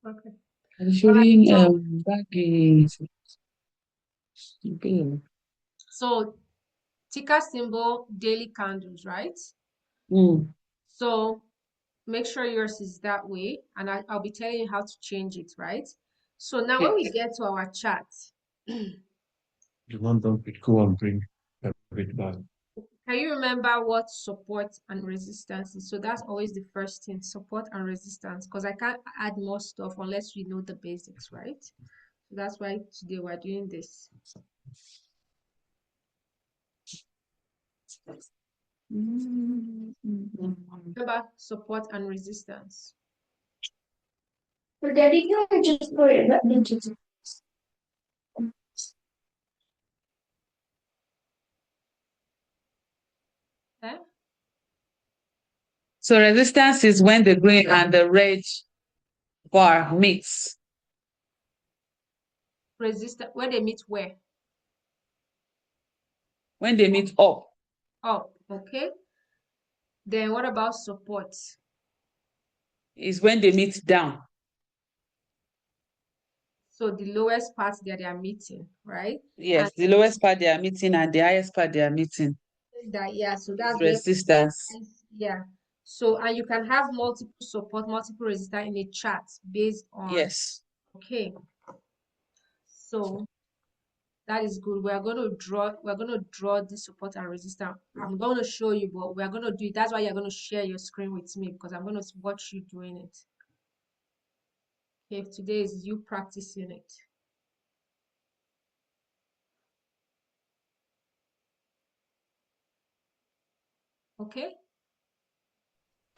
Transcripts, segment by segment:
Okay. Showing baggies. Okay. So ticker symbol, daily candles, right? So make sure yours is that way, and I'll be telling you how to change it, right? So now when we get to our chart, You want them to go and bring a bit back. can you remember what support and resistance is? So that's always the first thing, support and resistance, because I can't add more stuff unless we know the basics, right? So that's why today we're doing this. Remember support and resistance. For Daddy, can I just put it back into Okay? So resistance is when the green and the red bar meets. Resistance, when they meet where? When they meet up. Up, okay? Then what about support? Is when they meet down. So the lowest part that they are meeting, right? Yes, and the lowest part they are meeting and the highest part they are meeting. that, yeah, so that's where, Resistance. yeah. So, and you can have multiple support, multiple resistance in a chart based on, Yes. okay. So that is good. We're going to draw the support and resistance. I'm going to show you, but we're going to do it. That's why you're going to share your screen with me, because I'm going to watch you doing it. Okay, today is you practicing it. Okay.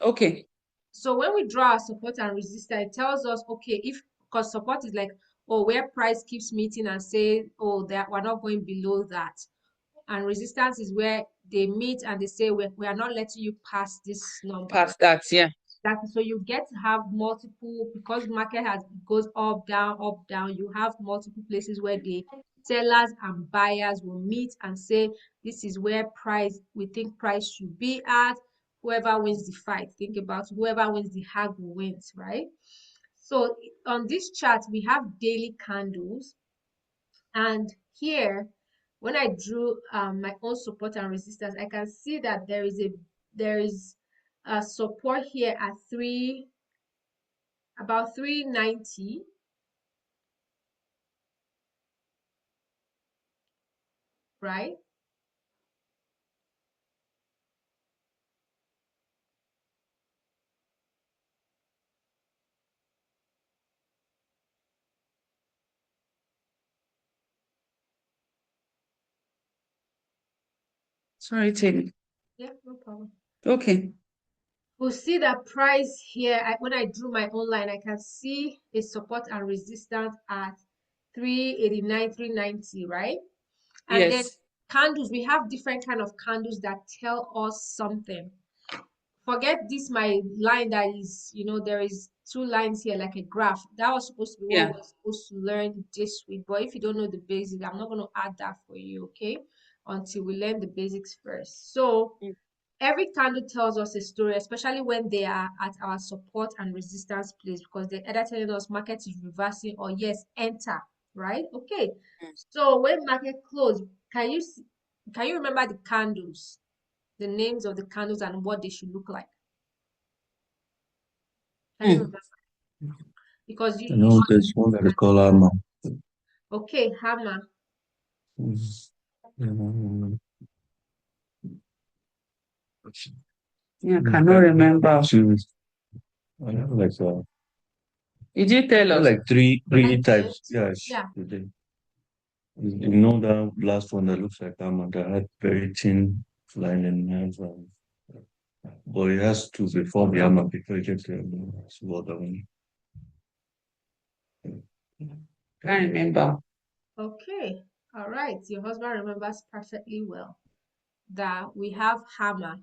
Okay. So when we draw our support and resistance, it tells us, okay, if, because support is like, oh, where price keeps meeting and say, oh, that we're not going below that. And resistance is where they meet and they say, we are not letting you pass this number. Past that, yeah. So you get to have multiple, because market goes up, down, you have multiple places where the sellers and buyers will meet and say, this is where we think price should be at. Whoever wins the fight, think about whoever wins the haggle wins, right? So on this chart, we have daily candles. And here, when I drew my own support and resistance, I can see that there is a support here at about 390, right? Sorry, Tilly. Yeah, no problem. Okay. We'll see that price here. When I drew my own line, I can see a support and resistance at 389, 390, right? And then Yes. candles, we have different kind of candles that tell us something. Forget this, my line that is, there is two lines here like a graph. That was supposed to be what we're supposed to learn this week. But if you don't know the basics, I'm not going to add that for you, okay? Until we learn the basics first. So every candle tells us a story, especially when they are at our support and resistance place, because they're either telling us market is reversing or yes, enter, right? Okay. So when market close, can you remember the candles, the names of the candles and what they should look like? Can you remember? Because I know there's one that is called Alma. okay, hammer. Yeah, I cannot remember. I know, like Did you tell us? like three types. Yeah. You know the last one that looks like Alma that had very thin line and hands. But it has to before the Alma before you get to the other one. Can't remember. Okay. All right. Your husband remembers perfectly well that we have hammer.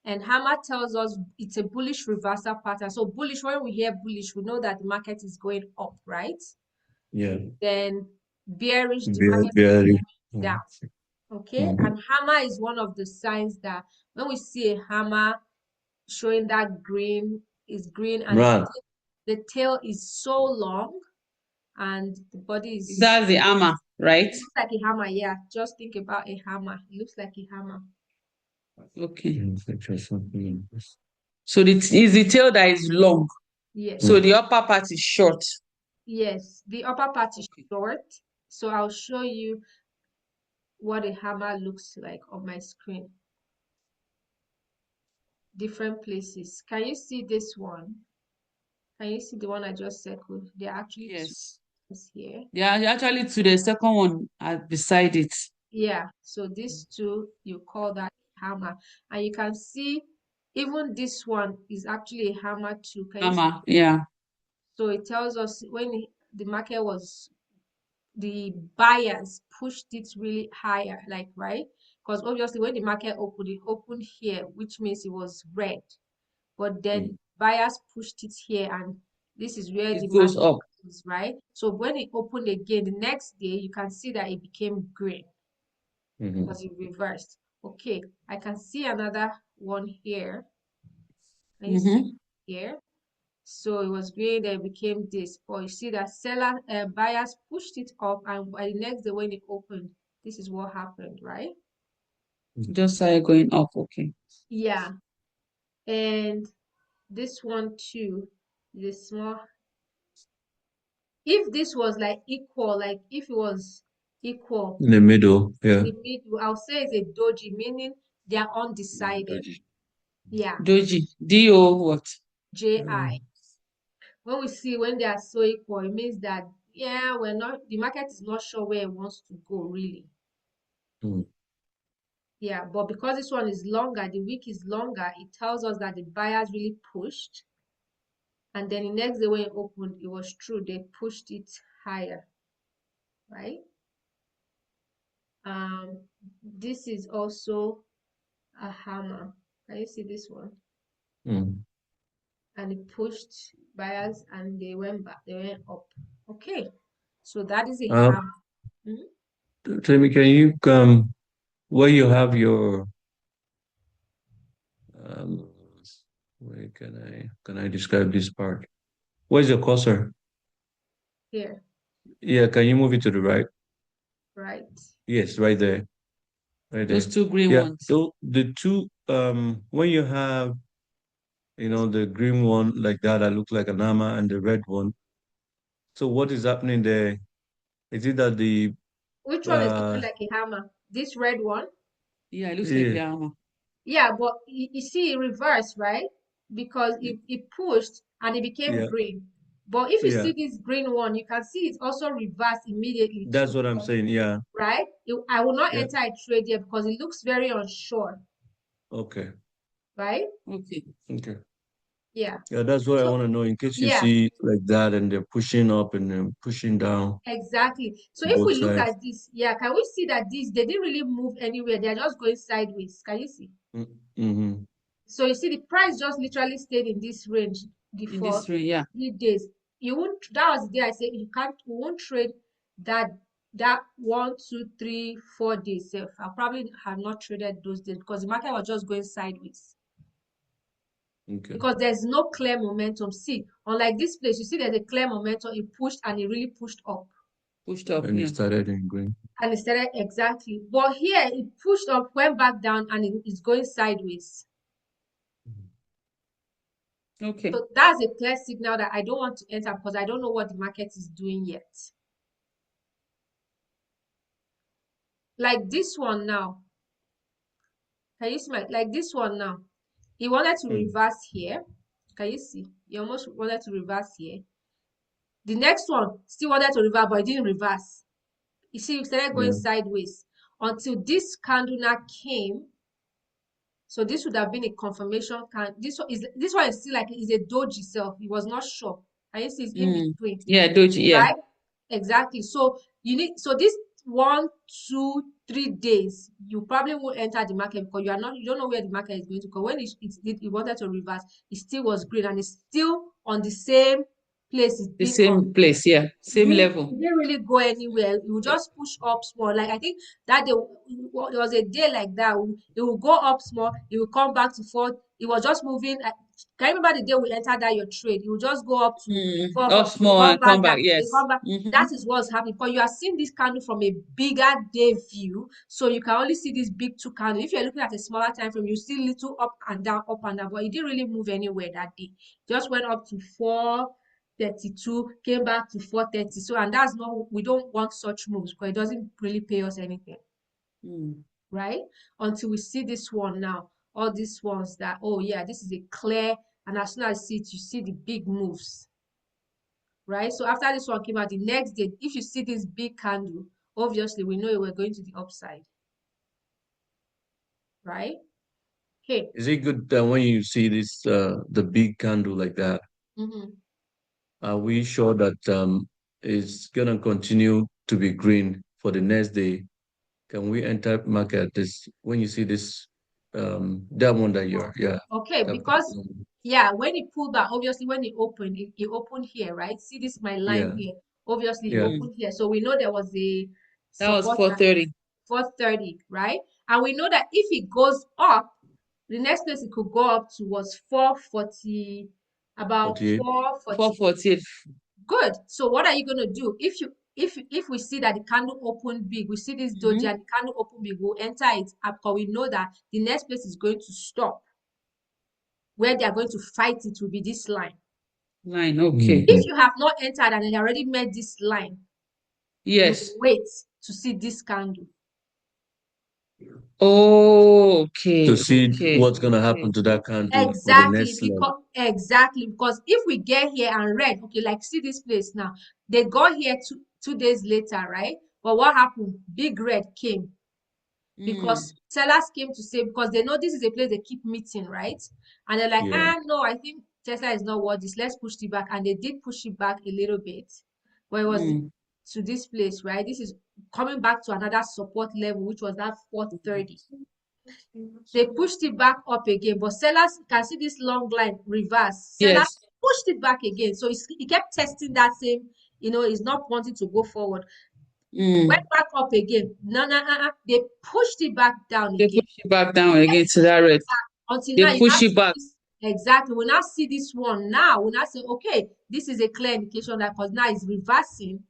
And hammer tells us it's a bullish reversal pattern. So bullish, when we hear bullish, we know that the market is going up, right? Yeah. Then bearish, the market is Barely. going down. Okay. And hammer is one of the signs that when we see a hammer showing that green is green and Run. the tail is so long and the body is That's the hammer, right? it looks like a hammer. Yeah, just think about a hammer. It looks like a hammer. Okay. It's just something like this. So it's the tail that is long. Yes. So the upper part is short. Yes, the upper part is Okay. short. So I'll show you what a hammer looks like on my screen. Different places. Can you see this one? Can you see the one I just circled? There are actually two Yes. ones here. Yeah, actually to the second one beside it. Yeah, so these two, you call that hammer. And you can see even this one is actually a hammer too. Can you see? Hammer, yeah. So it tells us when the market was, the buyers pushed it really higher, like, right? Because obviously when the market opened, it opened here, which means it was red. But then buyers pushed it here, and this is where the It goes market up. is, right? So when it opened again the next day, you can see that it became green because it reversed. Okay, I can see another one here. Can you see Mm-hmm. here? So it was green, then it became this. But you see that buyers pushed it up, and by the next day when it opened, this is what happened, right? Just started going up, okay. Yeah, and this one too, the small. If this was like equal, like if it was equal In the middle, in yeah. the middle, I'll say it's a doji, meaning they are undecided. Yeah, Doji. D-O what? JI. When we see when they are so equal, it means that yeah, the market is not sure where it wants to go really. Mm. Yeah, but because this one is longer, the wick is longer, it tells us that the buyers really pushed. And then the next day when it opened, it was true, they pushed it higher, right? This is also a hammer. Can you see this one? Mm. And it pushed buyers and they went back, they went up. Okay, so that is a Uh, hammer. Mhm. Tell me, can you where you have your um where can I describe this part? Where's your cursor? Here, Yeah, can you move it to the right? right? Yes, right there. Right Those there. two green Yeah. ones. So the two when you have the green one like that looks like an hammer and the red one. So what is happening there? Is it that the Which one is looking uh like a hammer? This red one? Yeah, it looks like yeah, a hammer. Yeah, but you see it reversed, right? Because it pushed and it became yeah, green. But if you yeah. see this green one, you can see it also reversed immediately too, That's what I'm saying. Yeah. right? I will not Yeah. enter a trade here because it looks very unsure, Okay. right? Okay. Okay. Yeah. Yeah, that's what I So want to know in case you yeah, see like that and they're pushing up and then pushing down exactly. So if both we look sides. at this, yeah, can we see that they didn't really move anywhere? They're just going sideways. Can you see? Mm-hmm. So you see the price just literally stayed in this range In for this way, yeah. 3 days. You won't, that was the day I said we won't trade that 1, 2, 3, 4 days. So I probably have not traded those days because the market was just going sideways. Okay. Because there's no clear momentum. See, unlike this place, you see there's a clear momentum, it pushed and it really pushed up. Pushed up, And it yeah. started in green. And it started exactly. But here it pushed up, went back down, and it's going sideways. Okay. So that's a clear signal that I don't want to enter because I don't know what the market is doing yet. Like this one now. Can you see like this one now? He wanted to Mm. reverse here. Can you see? He almost wanted to reverse here. The next one still wanted to reverse, but it didn't reverse. You see, it started going Yeah. sideways until this candle now came. So this would have been a confirmation. This one is still like is a doji self. He was not sure. And you see, it's in between. Yeah, Doji, yeah. Right? Exactly. So this 1, 2, 3 days, you probably won't enter the market because you don't know where the market is going to go. When it wanted to reverse, it still was green and it's still on the same place it's The been on. same place, yeah. It Same didn't, level. it didn't really go anywhere. It would just push up small. Like I think that there was a day like that. It will go up small. It will come back to fall. it was just moving. Can you remember the day we entered that your trade? You will just go up to Up 440, small come and back come down, back. Yes. come back. That is what's happening. Because you are seeing this candle from a bigger day view, so you can only see this big two candle. If you're looking at a smaller time frame, you see little up and down, but it didn't really move anywhere that day. Just went up to 432, came back to 430. So, and that's not, we don't want such moves because it doesn't really pay us anything, right? Until we see this one now, all these ones that, oh yeah, this is a clear, and as soon as you see it, you see the big moves, right? So after this one came out, the next day, if you see this big candle, obviously we know we're going to the upside, right? Okay. Is it good that when you see this the big candle like that, are we sure that it's gonna continue to be green for the next day? Can we enter market this when you see this that one that you're Okay, that because yeah, when it pulled back, obviously when it opened, it opened here, right? See this my line yeah here. Obviously it yeah opened here. So we know there was a That was support at 4:30. 430, right? And we know that if it goes up, the next place it could go up to was 440, about 48 448. 4:48. Good. So what are you going to do? If we see that the candle opened big, we see this doji and the candle open big, we'll enter it up because we know that the next place is going to stop. Where they are going to fight it will be this line. Line. Okay. If you have not entered and you already met this line, you Yes. wait to see this candle. Okay. to see Okay. what's gonna happen to that candle for the Exactly, next level. because if we get here and read, okay, like see this place now, they got here 2 days later, right? But what happened? Big red came because sellers came to say, because they know this is a place they keep meeting, right? And they're like, Yeah. no, I think Tesla is not worth this. Let's push it back. And they did push it back a little bit, but it was to this place, right? This is coming back to another support level, which was that 430. They pushed it back up again, but sellers can see this long line reverse. Sellers Yes. pushed it back again. So he kept testing that same, he's not wanting to go forward. Went back up again. No, no, they pushed it back down They again. push it back down again to that red. Until They now, you now push it see back. this. Exactly. We now see this one now. We now say, okay, this is a clear indication that because now it's reversing.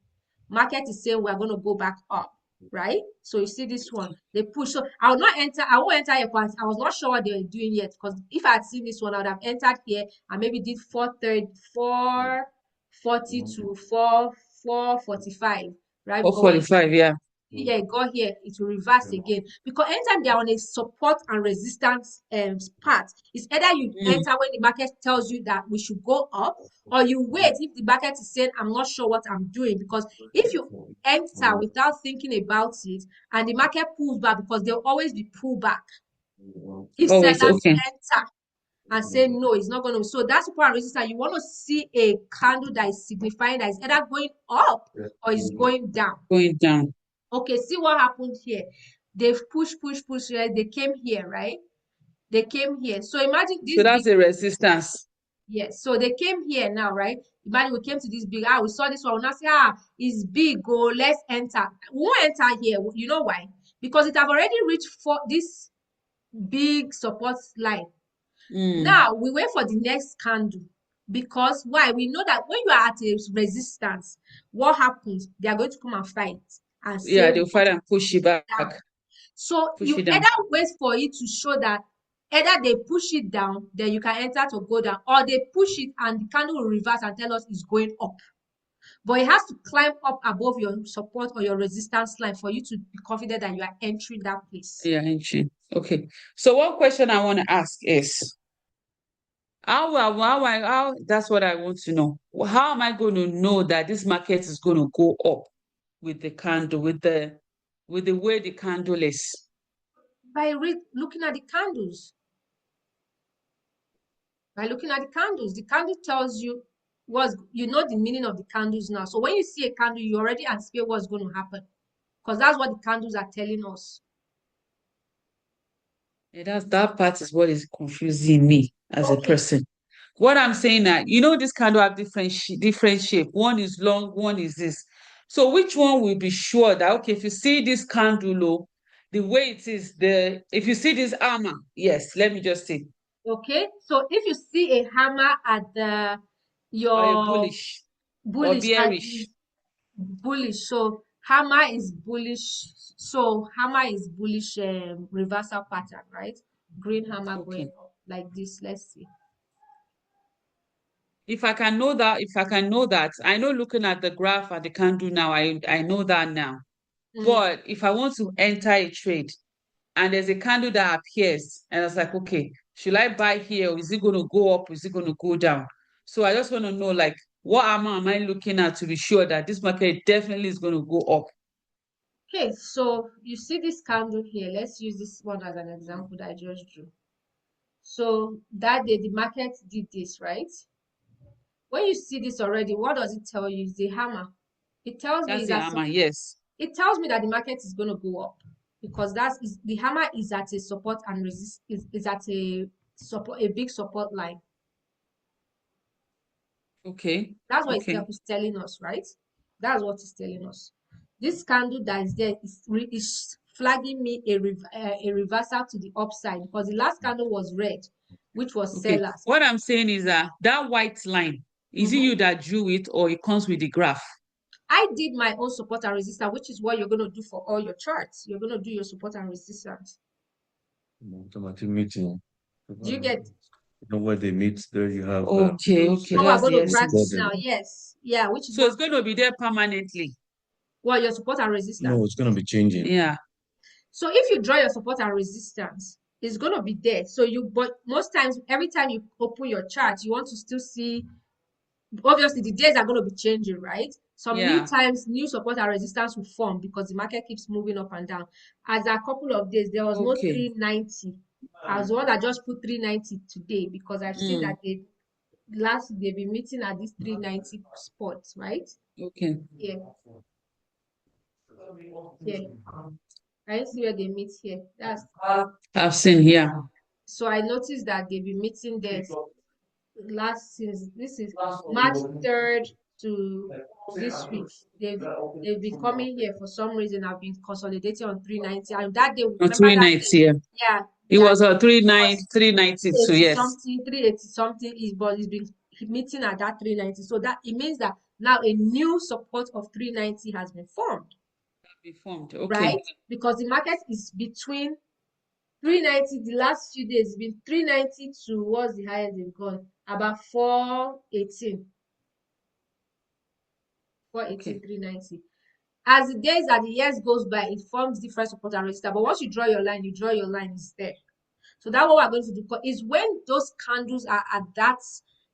Market is saying we're going to go back up, right? So you see this one, they push. So I will not enter. I won't enter here because I was not sure what they were doing yet. Because if I had seen this one, I would have entered here and maybe did 440 to 445, right? Or Because 45, yeah. yeah, got here, it will reverse again. Because anytime they're on a support and resistance path, it's either you enter when the market tells you that we should go up, or you wait if the market is saying, I'm not sure what I'm doing. Because if you enter without thinking about it and the market pulls back, because there'll always be pullback. If Always sellers okay. enter and say no, it's not going to. So that's support and resistance. You want to see a candle that is signifying that it's either going up or it's going down. Going down. Okay, see what happened here. They've pushed, right? They came here, right? They came here. So imagine So this big, that's a resistance. yes. So they came here now, right? Imagine we came to this big, we saw this one. We now say, it's big, go, let's enter. We won't enter here. You know why? Because it have already reached for this big support line. Now we wait for the next candle. Because why? We know that when you are at a resistance, what happens? They are going to come and fight and say Yeah, they'll fight and push it back. down. So Push you it down. either wait for it to show that either they push it down, then you can enter to go down, or they push it and the candle will reverse and tell us it's going up. But it has to climb up above your support or your resistance line for you to be confident that you are entering that place. Yeah, entry. Okay. So one question I want to ask is how that's what I want to know. How am I going to know that this market is going to go up with the candle, with the way the candle is? By looking at the candles. By looking at the candles, the candle tells you you know the meaning of the candles now. So when you see a candle, you already anticipate what's going to happen. Because that's what the candles are telling us. Yeah, that part is what is confusing me as a Okay. person. What I'm saying that this candle have different shape. One is long, one is this. So which one will be sure that okay, if you see this candle, the way it is, if you see this armor, yes, let me just say, Okay, so if you see a hammer at the Or a your bullish or bullish at bearish. the bullish, so hammer is bullish. So hammer is bullish reversal pattern, right? Green hammer going Okay. up like this. Let's see. If I can know that, I know looking at the graph at the candle now, I know that now. But if I want to enter a trade and there's a candle that appears and I was like, okay, should I buy here or is it going to go up? Is it going to go down? So I just want to know, like, what am I looking at to be sure that this market definitely is going to go up? Okay, so you see this candle here. Let's use this one as an example that I just drew. So that day the market did this, right? When you see this already, what does it tell you? It's a hammer. It tells me That's is the that hammer, yes. it tells me that the market is going to go up because the hammer is at a support and resist is at a support, a big support line. Okay. That's what Okay. it's telling us, right? That's what it's telling us. This candle that is there is flagging me a reversal to the upside because the last candle was red, which was Okay. sellers. What I'm saying is that white line, is it Mhm. you that drew it or it comes with the graph? I did my own support and resistance, which is what you're going to do for all your charts. You're going to do your support and resistance. Automatic meeting. Do you get You know where they meet, there you have Okay, okay, what we're that's going the to support practice essence. now? and Yes. Yeah, which is So it's what going to be there permanently. your support and resistance. no, it's gonna be changing. Yeah. So if you draw your support and resistance, it's going to be there. So but most times, every time you open your chart, you want to still see, obviously, the days are going to be changing, right? Some new Yeah. times, new support and resistance will form because the market keeps moving up and down. As a couple of days, there was no Okay. 390. I was the one that just put 390 today because I've seen Mm, that they've been meeting at this 390 spot, right? okay. Here, here. I see where they meet here. I've seen here. So I noticed that they've been meeting there since this is March 3rd to this week. They've been coming here for some reason. I've been consolidating on 390. And that day, On remember three that day? nights here. Yeah, It that was a was 392, 80 yes. something, 380 something is, but it's been meeting at that 390. So that it means that now a new support of 390 has been formed, Be formed. Okay. right? Because the market is between 390, the last few days it's been 390 to what's the highest they've gone? About 418, Okay. 390. As the days and the years goes by, it forms different support and resistance. But once you draw your line, it's there. So that's what we're going to do is when those candles are at that,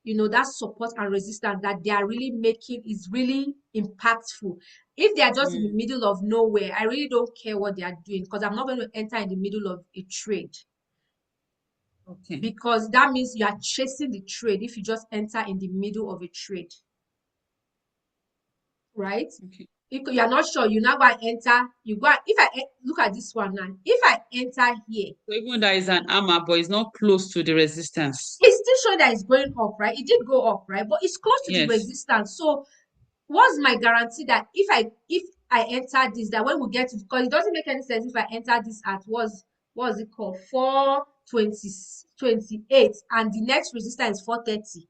that support and resistance that they are really making is really impactful. If they are just in the Mm, middle of nowhere, I really don't care what they are doing because I'm not going to enter in the middle of a trade okay. because that means you are chasing the trade if you just enter in the middle of a trade, right? Okay. If you are not sure, you now go and enter. You go and, if I look at this one now, if I enter here, So even that is an armor, but it's not close to the resistance. it's still showing that it's going up, right? It did go up, right? But it's close to the Yes. resistance. So what's my guarantee that if I enter this, that when we get to, because it doesn't make any sense if I enter this at what's it called, 428, and the next resistance is 430.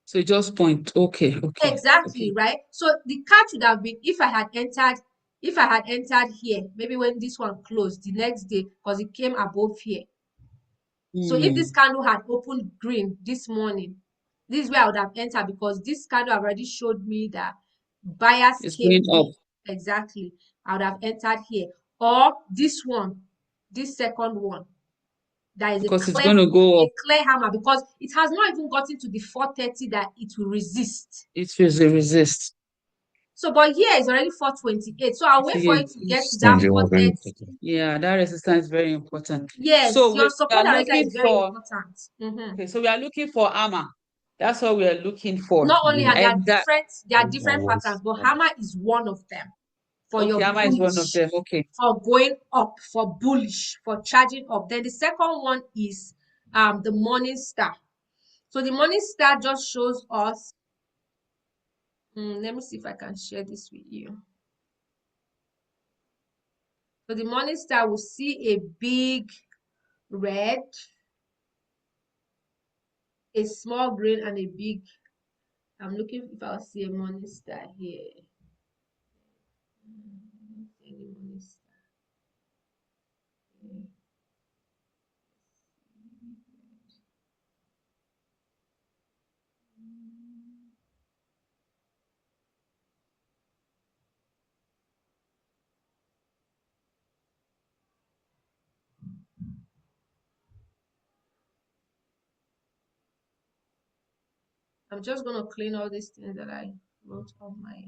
So just point. Okay. Okay. Exactly, Okay. right? So the catch would have been if I had entered here, maybe when this one closed the next day, because it came above here. So if this Mm, candle had opened green this morning, this is where I would have entered because this candle already showed me that buyers it's came going up here. Exactly. I would have entered here. Or this one, this second one, that is a because it's clear going to go a up. clear hammer because it has not even gotten to the 430 that it will resist. It will resist. So, but here is already 428. So I'll wait for See, it to get to that Change are very 430. important. yeah, that resistance is very important. Yes, So your we support are and resistance looking is very for, important. okay, so we are looking for armor. That's what we are looking for. Not only are Green, there And that, are green and different white. patterns, but hammer is one of them for okay, your armor is one of bullish, them. Okay. for going up, for bullish, for charging up. Then the second one is the morning star. So the morning star just shows us. Let me see if I can share this with you. So the morning star will see a big red, a small green, and a big. I'm looking if I'll see a morning star here. Any morning star. Okay. I'm just gonna clean all these things that I wrote on my.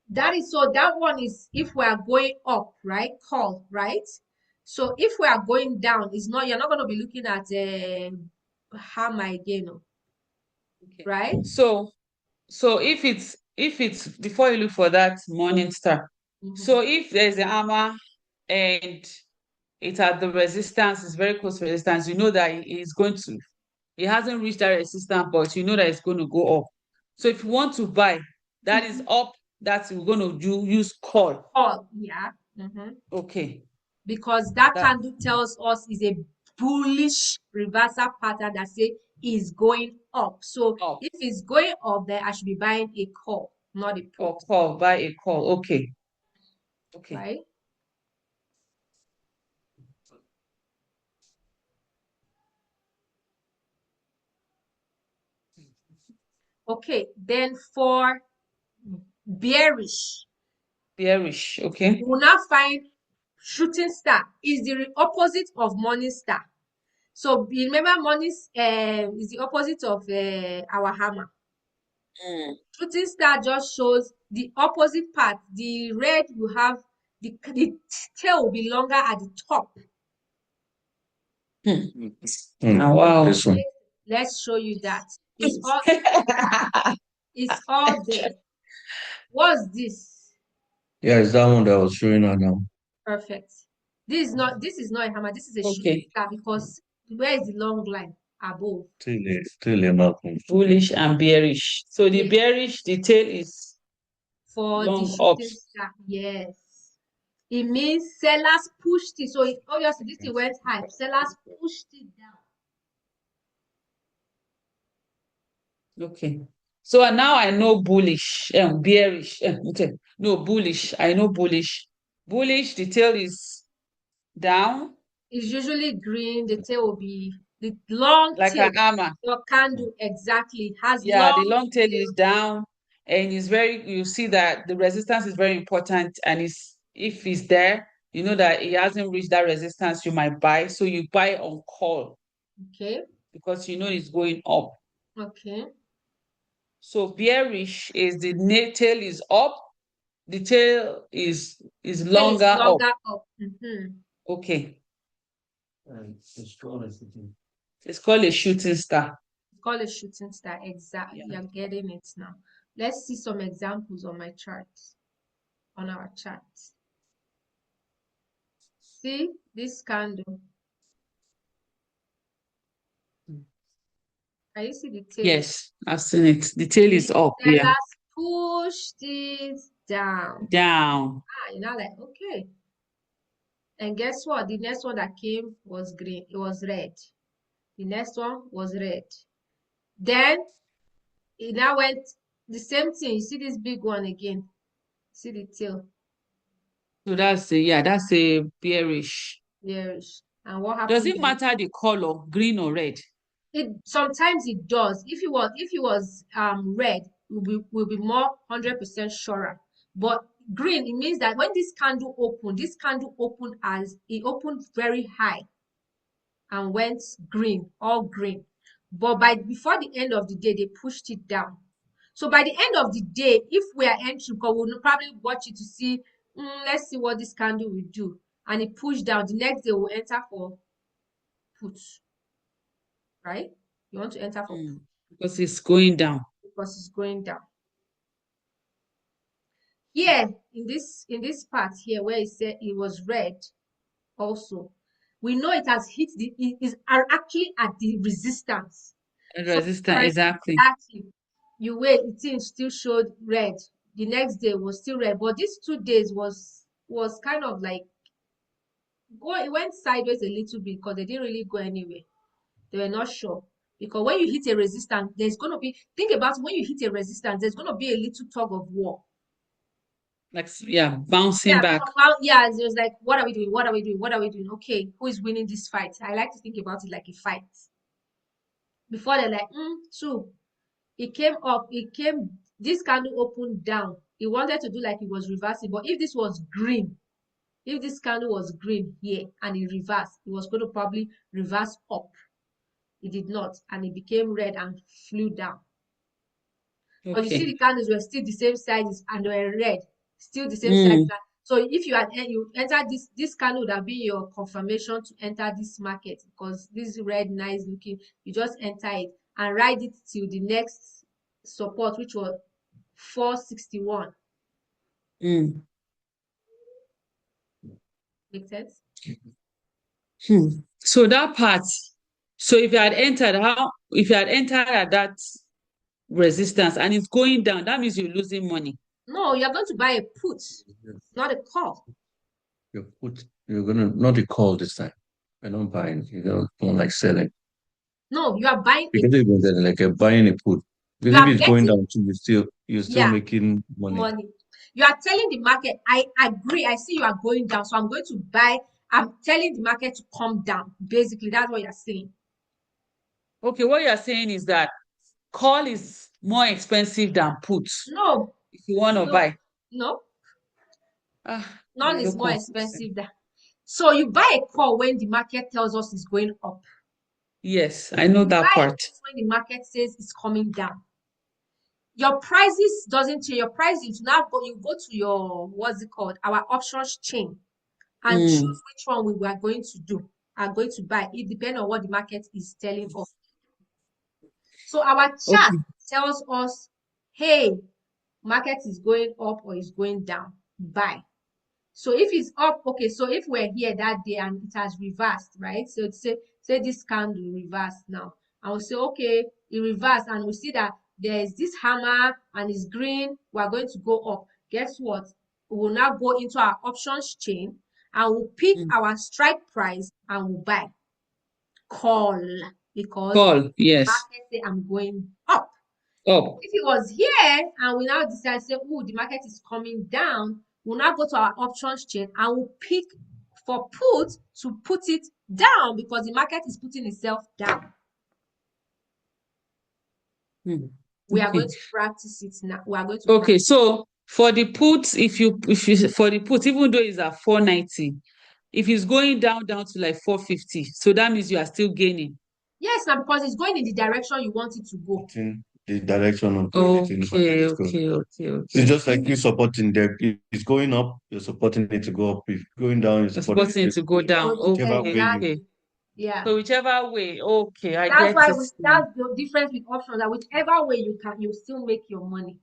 That is so that one is if we are going up, right? Call, right? So if we are going down, it's not you're not gonna be looking at hammer again, Okay. right? So if it's before you look for that morning star, so Mhm. if there's a hammer and it's at the resistance, it's very close to resistance, you know that it hasn't reached that resistance, but you know that it's going to go up. So if you want to buy, that is Mhm. up, that's we're going to use call. Call, yeah. Okay. Because that That candle tells us is a bullish reversal pattern that say is going up. So up if it's going up, then I should be buying a call, not a put, or call, buy a call. Okay. Okay. right? Okay, then for bearish, Bearish. Okay. you will now find shooting star is the opposite of morning star. So remember morning is the opposite of our hammer. Mm. Shooting star just shows the opposite part. The red will have the tail will be longer at the top. Wow. This one. Let's show you that. It's all there. What's this? Yeah, it's that one that I was showing her now. Perfect. This is not a hammer, this is a shooting Okay. star because where is the long line? Above. Tell Malcolm. Bullish and bearish. So the Yes. bearish, the tail is For the long up. shooting star. Yes. It means sellers pushed it. So obviously this thing went high. Sellers pushed it down. Okay. So now I know bullish, bearish. Okay. No, bullish. I know bullish. Bullish, the tail is down It's usually green. The tail will be the long like tail. an hammer. Your candle exactly has Yeah, the long long tail tail. is down and you see that the resistance is very important. And if it's there, you know that it hasn't reached that resistance, you might buy. So you buy on call Okay. because you know it's going up. Okay. So bearish is tail is up, the tail is Tail is longer up. longer up. Okay. It's called It's called a shooting star. Call a shooting star. Exactly. Yeah. You're getting it now. Let's see some examples on my chart. On our chart. See this candle. Can you see the tail? Yes, I've seen it. The tail The is up. Yeah. sellers pushed it down. Down. You're not like, okay. And guess what? The next one that came was green. It was red. The next one was red. Then it now went the same thing. You see this big one again. See the tail. So that's a bearish. Yes. And what Does happened it then? matter the color, green or red? It sometimes it does. If it was red, will be more 100% surer. But green, it means that when this candle opened as it opened very high and went green, all green. But before the end of the day, they pushed it down. So by the end of the day, if we are entering, because we'll probably watch it to see, let's see what this candle will do. And it pushed down. The next day we'll enter for put, right? You want to enter for put Because it's going down. because it's going down. Here in this part here where it said it was red also, we know it has hit it is actually at the resistance. So Resistant, exactly. exactly you wait, it still showed red. The next day was still red, but these 2 days was kind of like it went sideways a little bit because they didn't really go anywhere. They were not sure. Because when you hit a resistance, there's going to be, think about when you hit a resistance, there's going to be a little tug of war. Like, yeah, bouncing Yeah, back. yeah, it was like, what are we doing? What are we doing? What are we doing? Okay, who is winning this fight? I like to think about it like a fight. Before they're like, two. It came up, this candle opened down. He wanted to do like it was reversing, but if this was green, if this candle was green here and it reversed, it was going to probably reverse up. It did not, and it became red and flew down. But you see, the Okay. candles were still the same sizes and they were red, still the same size. So if you enter this candle would have been your confirmation to enter this market because this red, nice looking, you just enter it and ride it till the next support, which was 461. Make sense? So that part, so if you had entered at that resistance and it's going down, that means you're losing money. No, you're going to buy a put, not a call. You're gonna not a call this time. You're not buying. You're more like selling. No, you are buying a Because even then, like you're buying a put. you Because if are it's going getting down too, you're still yeah making money. money. You are telling the market, I agree, I see you are going down, so I'm going to buy. I'm telling the market to come down. Basically, that's what you're saying. Okay, what you're saying is that call is more expensive than put No, if you want to no, buy. no. None Very is more confusing. expensive than. So you buy a call when the market tells us it's going up. Yes, I know You that buy a part. put when the market says it's coming down. Your prices doesn't change. Your prices now go. You go to your what's it called? Our options chain and choose which one we are going to do. Are going to buy. It depends on what the market is telling us. So our chart Okay. tells us, hey, market is going up or is going down. Buy. So if it's up, okay, so if we're here that day and it has reversed, right? So say this candle reversed now. I will say, okay, it reversed and we see that there is this hammer and it's green. We're going to go up. Guess what? We will now go into our options chain and we'll pick our strike price and we'll buy. Call because Call, yes. market say I'm going up. Up. If it was here and we now decide to say, oh, the market is coming down, we'll now go to our options chain and we'll pick for put to put it down because the market is putting itself down. We are going Okay. to practice it now. We are going to Okay, practice. so for the put, if you for the put, even though it's at 490, if it's going down to like 450, so that means you are still gaining. Yes, now because it's going in the direction you want it to go. In the direction of everything. Okay, So okay. it's just like you supporting there. If it's going up, you're supporting it to go up. If going down, you're You're supporting supposing it to go down. whichever way you. Okay. Exactly. Yeah. So whichever way, okay, I That's get why it now. that's the difference with options. That whichever way you still make your money.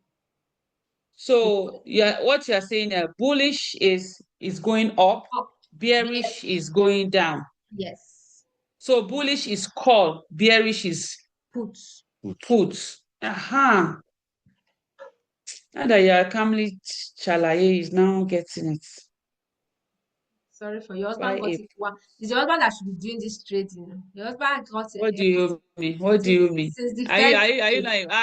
So yeah, what you're saying, bullish is going up, Up. bearish Bearish. is going down. Yes. So bullish is call, bearish is Put. put. Aha. Now that you're calmly chalaye is now getting it. Sorry for your husband Why got a it. Wow. It's your husband that should be doing this trading. Your husband got what do everything you mean? What do since, you mean? since the Are you first are you are you day. not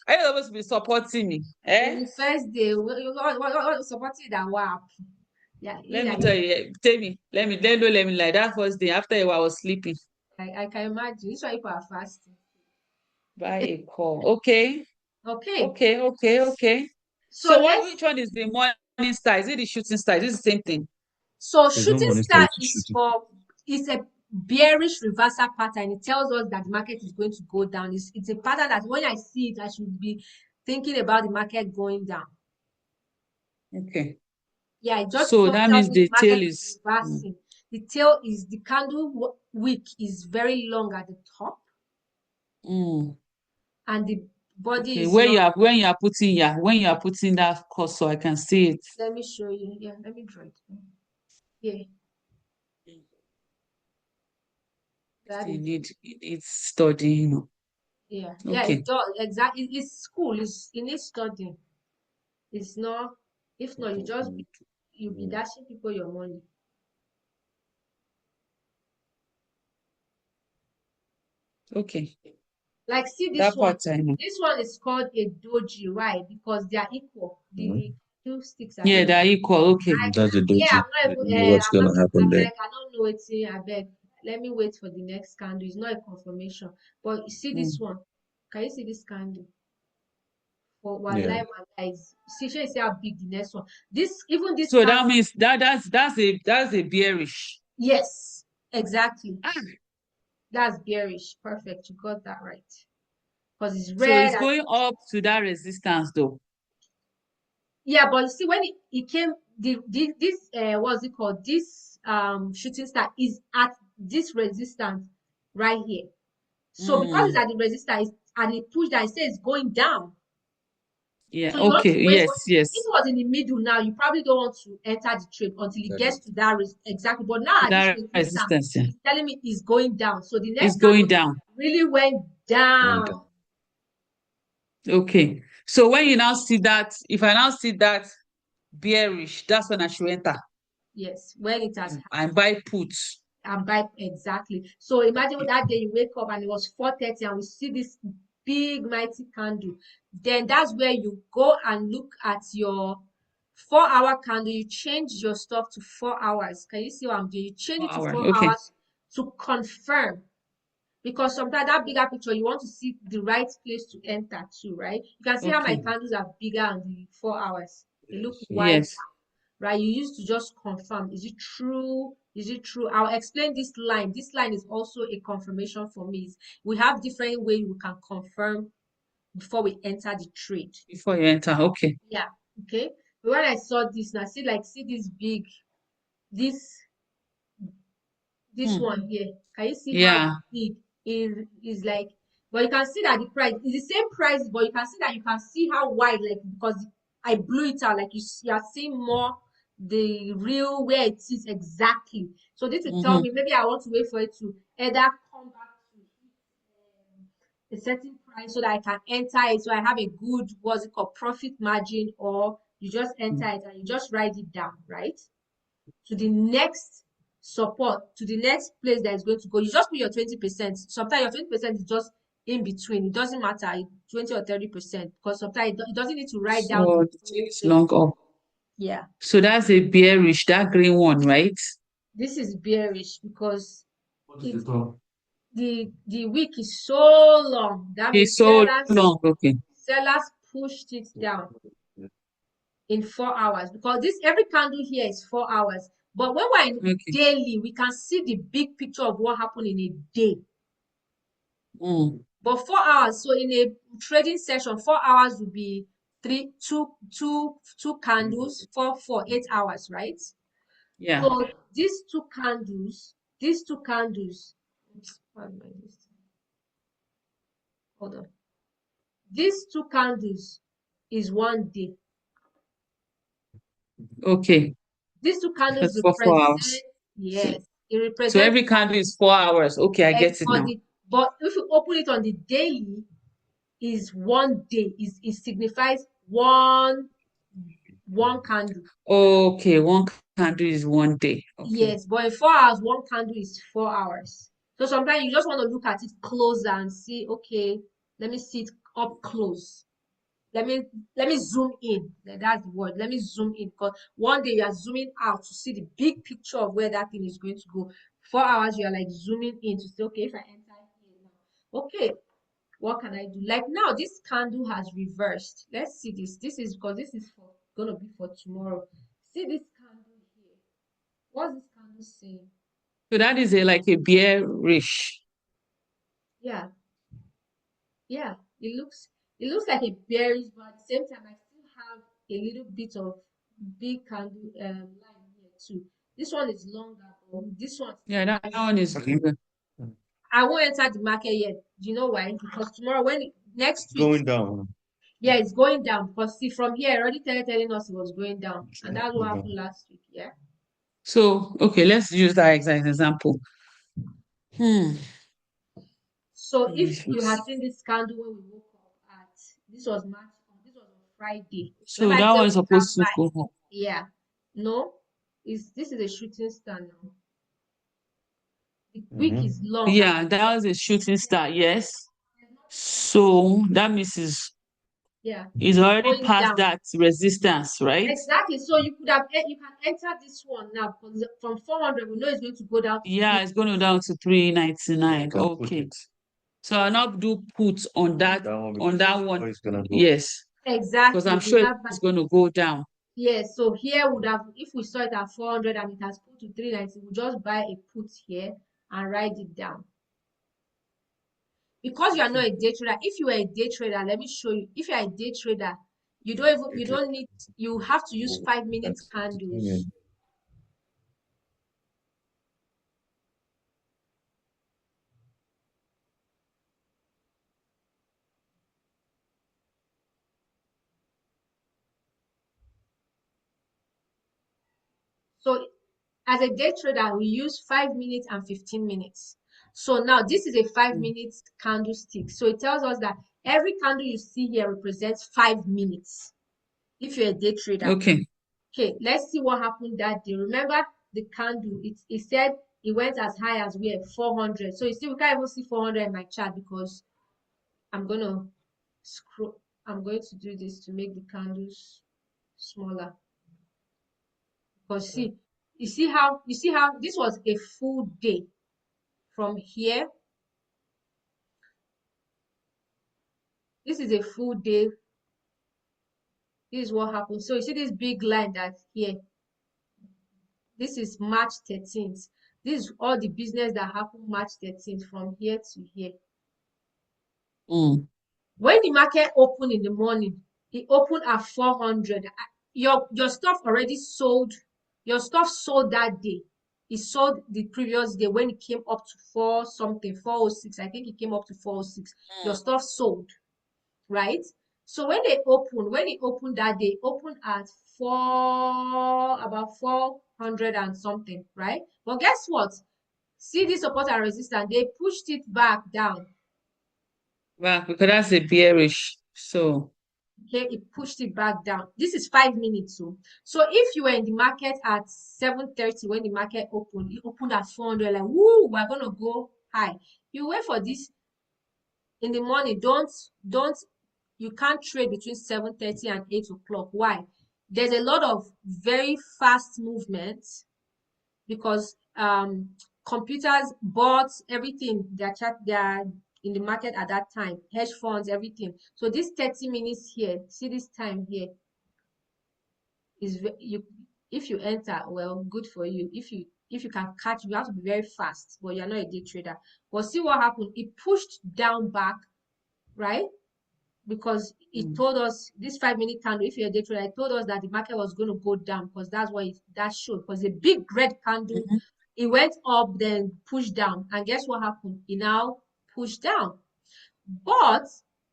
are you supposed to be supporting me? Eh? Since the first day, what supporting that wow. Yeah, Let me like, tell you, tell me, let me lie. That first day after a while I was sleeping. I can imagine. This why people are fasting. Buy a call. Okay. Okay, Okay. so So let's. which one is the morning star? Is it the shooting star? Is it the same thing? So There's no shooting money star started is shooting. for it's a bearish reversal pattern. It tells us that the market is going to go down. It's a pattern that when I see it, I should be thinking about the market going down. Okay. Yeah, it just So that tells means me the the tail market is is reversing. The tail is the candle wick is very long at the top, mm, and the body okay. is not. When you are putting that cursor, I can see it. Let me show you. Yeah, let me draw it. Yeah, This that thing is. it's studying. Yeah, yeah, it Okay. does exactly. It's school. It needs studying. It's not. If not, you be dashing people your money. Okay. Like, see this That one. part I know. This one is called a doji. Why? Because they are equal. The two sticks are Yeah, equal. they're equal. Okay. That's a Yeah, doji. I'm You not know even. what's gonna happen I'm there. like, I don't know it. I beg. Let me wait for the next candle. It's not a confirmation. But you see this Mm. one. Can you see this candle? For one Yeah. live and guys. See how big the next one. This So that candle. means that's a bearish. Yes, exactly. Ah, That's bearish. Perfect. You got that right. Because it's so red it's and going up to that resistance though. yeah, but you see when it came this what's it called? This shooting star is at this resistance right here. So because it's Mm. at the resistance and it pushed that, it says it's going down. Yeah. So you want to Okay. wait for Yes. if Yes. it was in the middle now, you probably don't want to enter the trade until it gets to that exactly. But now To at this that resistance, resistance. Yeah. it's telling me it's going down. So the It's next going candle down. really went Went down. down. Okay. So when you now see that, if I now see that bearish, that's when I should enter Yes, when it has and buy puts. and buy exactly. So imagine that day you wake up and it was 4:30 and we see this big mighty candle. Then that's where you go and look at your 4 hour candle. You change your stuff to 4 hours. Can you see what I'm doing? You change it to Hour. four Okay. hours to confirm. Because sometimes that bigger picture, you want to see the right place to enter to, right? You can see how my Okay. candles are bigger on the 4 hours. They look Yes. wide, Yes. right? You used to just confirm. Is it true? Is it true? I'll explain this line. This line is also a confirmation for me. We have different ways we can confirm before we enter the trade. Before you enter. Okay. Yeah. Okay. But when I saw this now, see this big, this Hmm. one here. Can you see how Yeah. big is like? But you can see that the price is the same price, but you can see how wide, like because I blew it out, like you are seeing more the real where it is exactly. So this will tell Mm-hmm. me maybe I want to wait for it to either come back to a certain price so that I can enter it, so I have a good what's it called profit margin, or you just enter it and you just write it down, right? To the next support, to the next place that is going to go. You just put your 20%. Sometimes your 20% is just in between. It doesn't matter, 20 or 30%, because sometimes it doesn't need to write down So the the thing whole is thing. long up. Yeah. So that's a bearish, that green one, right? This is bearish because What is it it called? the wick is so long. That It's means so long. Okay. sellers pushed it down in 4 hours, because this every candle here is 4 hours. But when we're in Okay. daily, we can see the big picture of what happened in a day. Mm. But 4 hours, so in a trading session, 4 hours would be two candles, 8 hours, right? Yeah. So these two candles, hold on. These two candles is one day. Okay. These two candles That's for 4 hours. represent, yes, it So represents every candle is 4 hours. Okay, I get it now. but if you open it on the daily, is one day. It signifies one candle. Okay, one candle is one day. Okay. Yes, but in 4 hours, one candle is 4 hours. So sometimes you just want to look at it closer and see, okay, let me see it up close. Let me zoom in. That's the word. Let me zoom in, because one day you are zooming out to see the big picture of where that thing is going to go. 4 hours you are like zooming in to say, okay, if I enter here now, okay, what can I do? Like now, this candle has reversed. Let's see this. This is because this is for gonna be for tomorrow. See this candle here. What's this candle saying? So that is a like a bearish. Yeah, yeah. It looks like a bearish, but at the same time, I still have a little bit of big candle line here too. This one is longer, but this one Yeah, still that has. one is longer. I won't enter the market yet. Do you know why? Because tomorrow, next week, Going down. yeah, it's going down. Because see, from here, already telling us it was going down, It's and gonna that's go what happened down. last week. Yeah. So, okay, let's use that exact example. Hmm. So if you had seen this candle when we woke up at, this was on Friday. So Remember I that said one we is can supposed to buy? go up. Yeah. No, this is a shooting star now. The week is long. Yeah, that was a shooting star, yes. So that means Yeah, it's it's already going past down. that resistance, right? Exactly. So you can enter this one now because from 400 we know it's going to go down to Yeah, three. it's going down to 399. Okay. So I'll not do puts on that one. It's gonna go. Yes, because Exactly. I'm We sure have it's going to go down. yes. So here would have, if we saw it at 400 and it has put to 390, we just buy a put here and write it down. Because you are not a day trader. If you are a day trader, let me show you. If you are a day trader, you don't need, you have to use 5-minute candles. So as a day trader, we use 5 minutes and 15 minutes. So now this is a 5-minute candlestick. So it tells us that every candle you see here represents 5 minutes. If you're a day trader. Okay. Okay, let's see what happened that day. Remember the candle, it said it went as high as we have 400. So you see, we can't even see 400 in my chart because I'm going to scroll. I'm going to do this to make the candles smaller. Because see, you see how this was a full day from here. This is a full day. This is what happened. So you see this big line that's here. This is March 13th. This is all the business that happened March 13th from here to here. When the market opened in the morning, it opened at 400. Your stuff already sold. Your stuff sold that day. It sold the previous day when it came up to 4 something, 406. I think it came up to 406. Your stuff sold, right? So when it opened that day, it opened at about 400 and something, right? But guess what? See this support and resistance, they pushed it back down. Well, because that's a bearish. So Okay, it pushed it back down. This is 5 minutes. So if you were in the market at 7:30 when the market opened, it opened at 400, like, woo, we're gonna go high. You wait for this in the morning. You can't trade between 7:30 and 8 o'clock. Why? There's a lot of very fast movement because computers, bots, everything, they're in the market at that time, hedge funds, everything. So this 30 minutes here, see this time here is you, if you enter, well, good for you. If you can catch, you have to be very fast, but you're not a day trader. But see what happened, it pushed down back, right? Because it told us this 5-minute candle, if you're a day trader, it told us that the market was going to go down because that's what that showed. Because a big red candle, it went up, then pushed down, and guess what happened? It now pushed down. But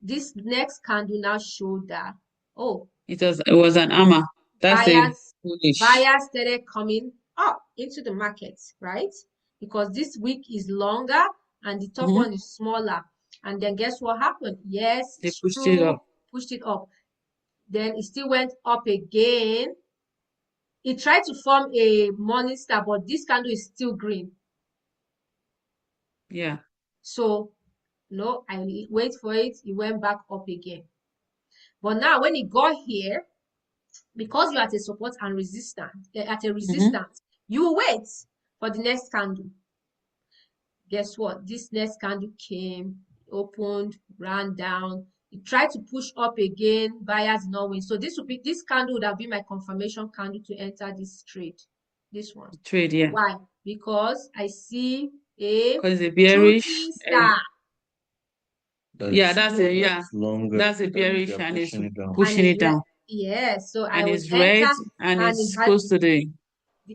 this next candle now showed that, oh, it was an armor. That's a bullish. buyers started coming up into the market, right? Because this week is longer and the top one is smaller. And then guess what happened? Yes, They it's pushed it true, up. pushed it up. Then it still went up again. It tried to form a morning star, but this candle is still green. Yeah. So no, I wait for it. It went back up again. But now when it got here, because you're at a support and resistance, you wait for the next candle. Guess what? This next candle came, opened, ran down. It tried to push up again. Buyers not win. So this candle would have been my confirmation candle to enter this trade. This one. Trade, yeah. Why? Because I see a Because it's a bearish. shooting star. That's a bearish and it's pushing it down. Yeah, so I And would it's red enter and and it it's had close to the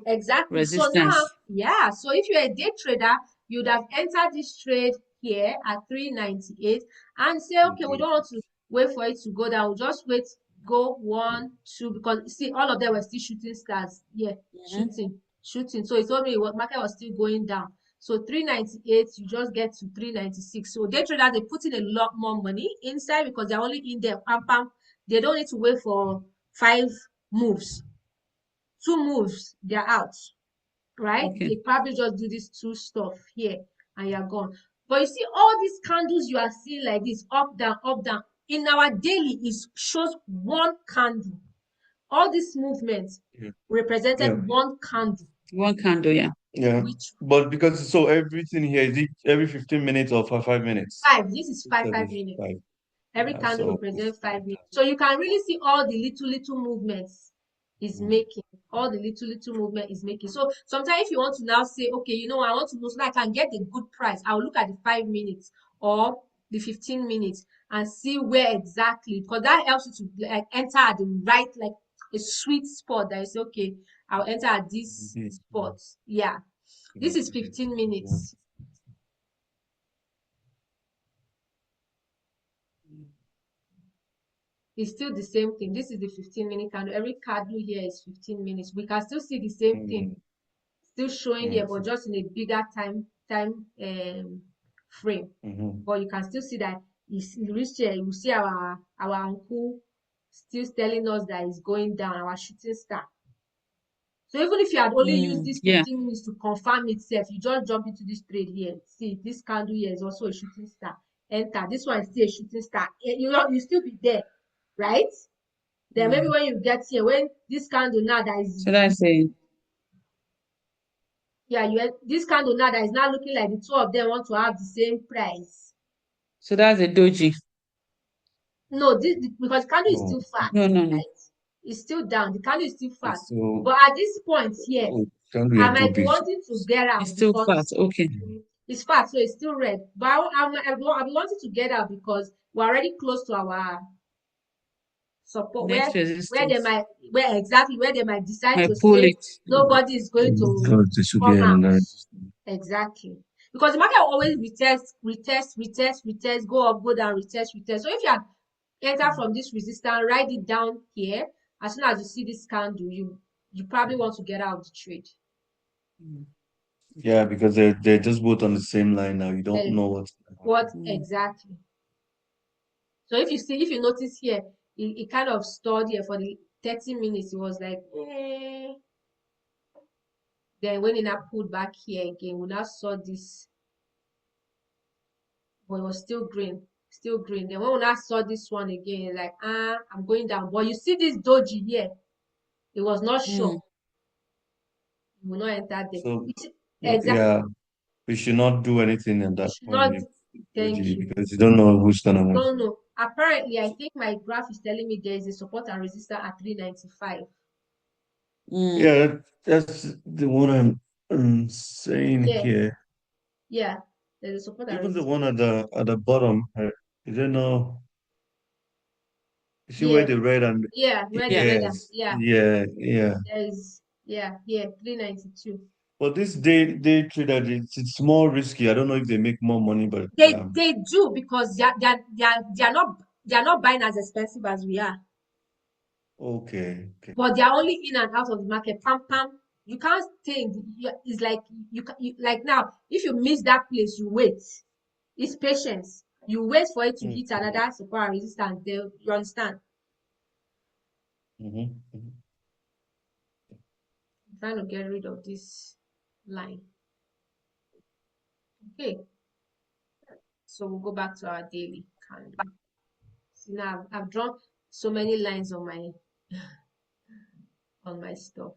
exactly. So now, resistance. yeah, so if you're a day trader, you'd have entered this trade here at 398 and say, okay, we don't want to wait for it to go down. We'll just wait, go 1, 2, because see, all of them were still shooting stars. Yeah, shooting. So it told me what market was still going down. So 398, you just get to 396. So day traders, they put in a lot more money inside because they're only in there. Pam, pam. They don't need to wait for 5 moves. 2 moves, they're out, right? Okay. They probably just do this 2 stuff here and you're gone. But you see, all these candles you are seeing like this, up, down, up, down. In our daily, it shows one candle. All these movements represented one candle. One candle, yeah. Yeah. Which But because so everything here is it every 15 minutes or for 5 minutes? 5, this is It's 5 5 minutes. five. Every Yeah, candle so it's represents 5 minutes. better. So you can really see all the little movements is making. All the little movement is making. So sometimes if you want to now say, okay, I want to know so that I can get a good price, I'll look at the 5 minutes or the 15 minutes and see where exactly, because that helps you to like enter at the right, like a sweet spot that is okay. I'll enter at this spot. Yeah. This is 15 minutes. It's still the same thing. This is the 15-minute candle. Every candle here is 15 minutes. We can still see the same thing still showing here, but just in a bigger time frame. But you can still see that you reach here, you see our uncle still telling us that it's going down, our shooting star. So even if you had only used this Yeah. 15 minutes to confirm itself, you just jump into this trade here. See, this candle here is also a shooting star. Enter. This one is still a shooting star. You still be there, right? Then maybe when you get here, when this candle now that is So that's a this candle now that is now looking like the two of them want to have the same price. doji. No, because candle is still fat, No, no, no. right? It's still down. The candle is still fat. So But at this point here, can I we might be do wanting to get It's out still fat. because Okay. it's fat, so it's still red. But I'll be wanting to get out because we're already close to our support Next where they resistance. might where they might decide I to pull say it. nobody is going to this will be come out. another. Exactly. Because the market will always retest, go up, go down, retest. So if you have enter from this resistance, write it down here. As soon as you see this candle, you probably want to get out of the trade. Yeah, because they're just both on the same line now. You don't know what's gonna What happen. exactly? So if you notice here, it kind of stored here for the 30 minutes. It was like, eh. Then when it now pulled back here again, we now saw this, but it was still green, still green. Then when we now saw this one again, like, I'm going down. But you see this doji here, it was not sure. You will not enter there. So Exactly. yeah, we should not do anything at that Should point not. Thank you. because you don't know who's gonna win. No, no. Apparently, I think my graph is telling me there is a support and resistance at 395. Yeah, that's the one I'm saying Yeah, here. yeah. There's a support and Even the resistance. one at the bottom, is there no? You see where Yeah, the red and yeah. Where the Yeah. red yes, yeah, yeah. there is here 392. But this day trader, it's more risky. I don't know if they make more money, but They do because they're not buying as expensive as we are, okay. but they're only in and out of the market. Pam pam. You can't stay. It's like like now. If you miss that place, you wait. It's patience. You wait for it to hit Okay. another support and resistance. You understand? Mm-hmm. I'm trying to get rid of this line. Okay, so we'll go back to our daily candle. See now I've drawn so many lines on my stuff.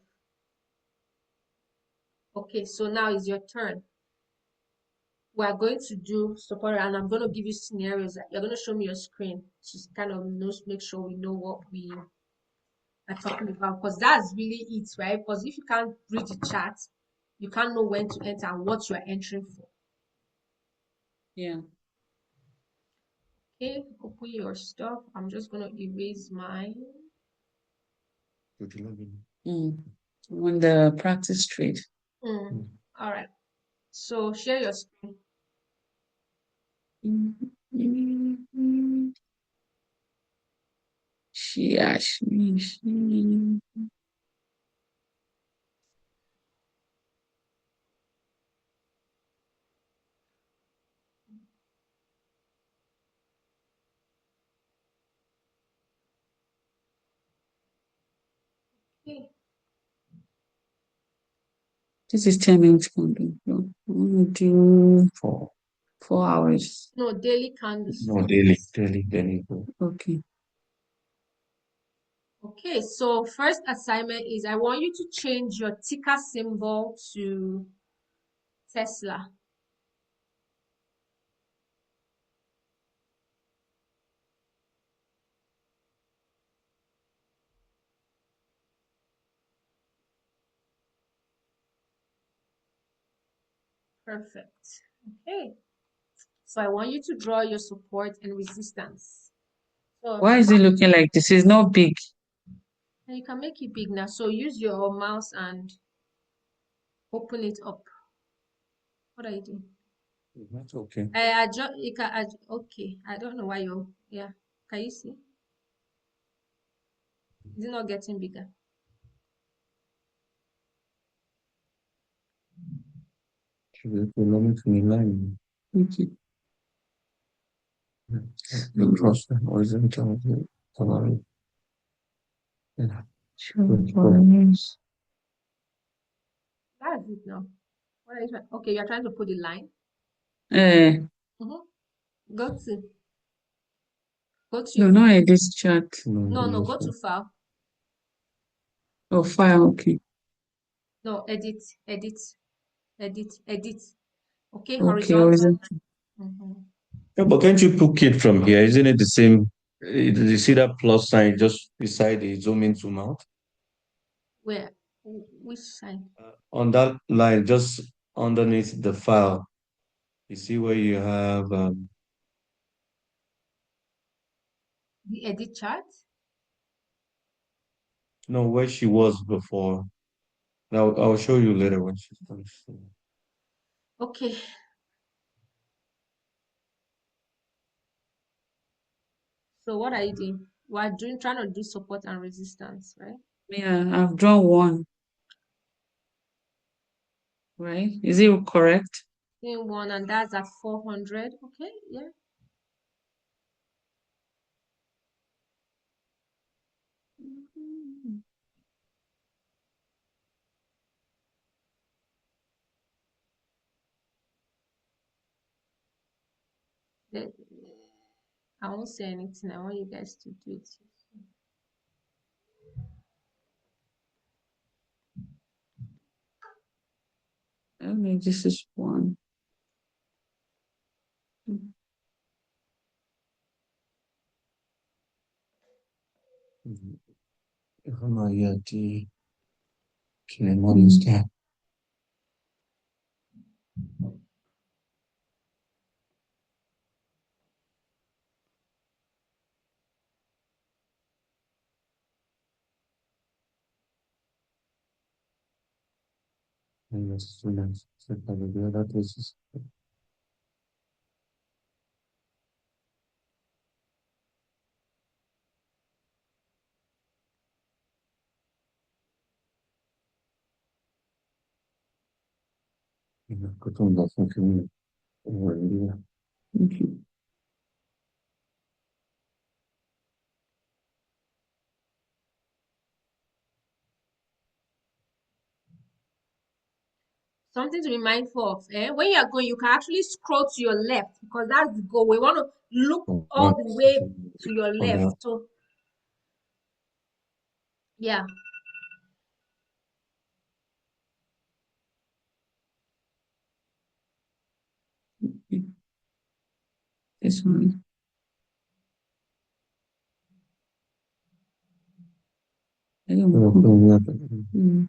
Okay, so now is your turn. We are going to do support and I'm going to give you scenarios. You're going to show me your screen to kind of make sure we know what we are talking about, because that's really it, right? Because if you can't read the chart, you can't know when to enter and what you are entering for. Yeah. Okay, open your stuff. I'm just going to erase mine. On the practice trade. All right. So share your screen. She. This is 10 minutes candle. No, I want to do 4 hours. No, daily candles. No, daily. Okay. Okay, so first assignment is I want you to change your ticker symbol to Tesla. Perfect. Okay. So I want you to draw your support and resistance. So Why is it looking like this? Is not big. and you can make it big now. So use your mouse and open it up. What are you doing? That's okay. I adjust. You can okay. I don't know why you're. Yeah. Can you see? Is it not getting bigger? Okay. The cross the horizontal summary. Yeah. That's it now. What are you trying? Okay, you're trying to put the line. Go to No, your not at this chart. no, go to file. Oh, file. Okay. No, edit. Okay, Okay, horizontal. horizontal. Yeah, but can't you pick it from here? Isn't it the same? You see that plus sign just beside the zoom in, zoom out? Where? Which side? On that line, just underneath the file, you see where you have The edit chart? no, where she was before. Now I'll show you later when she's finished. Okay. So what are you doing? We're trying to do support and resistance, right? Yeah, I've drawn one. Right? Is it correct? Doing one, and that's at 400. Okay, yeah. The- I won't say anything. I want you guys to do it. I don't know, this is one. Hamayati Kinemonista. And the students said that the other places. Kutumba function over India. Okay. Something to be mindful of. When you are going, you can actually scroll to your left because that's the goal. We want to look all the way to your On left. the So yeah. This one. I don't know.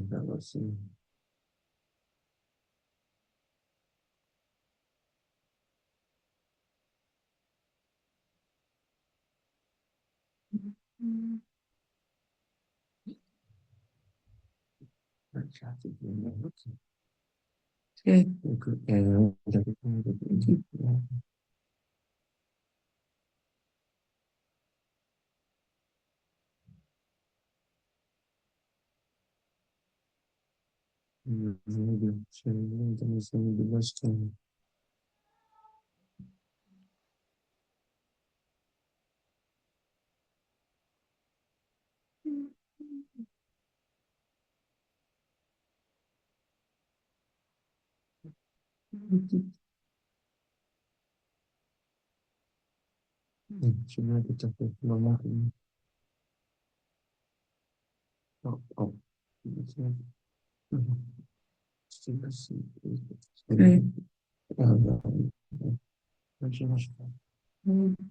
that was Okay. maybe the last time. Okay. Okay. Mm.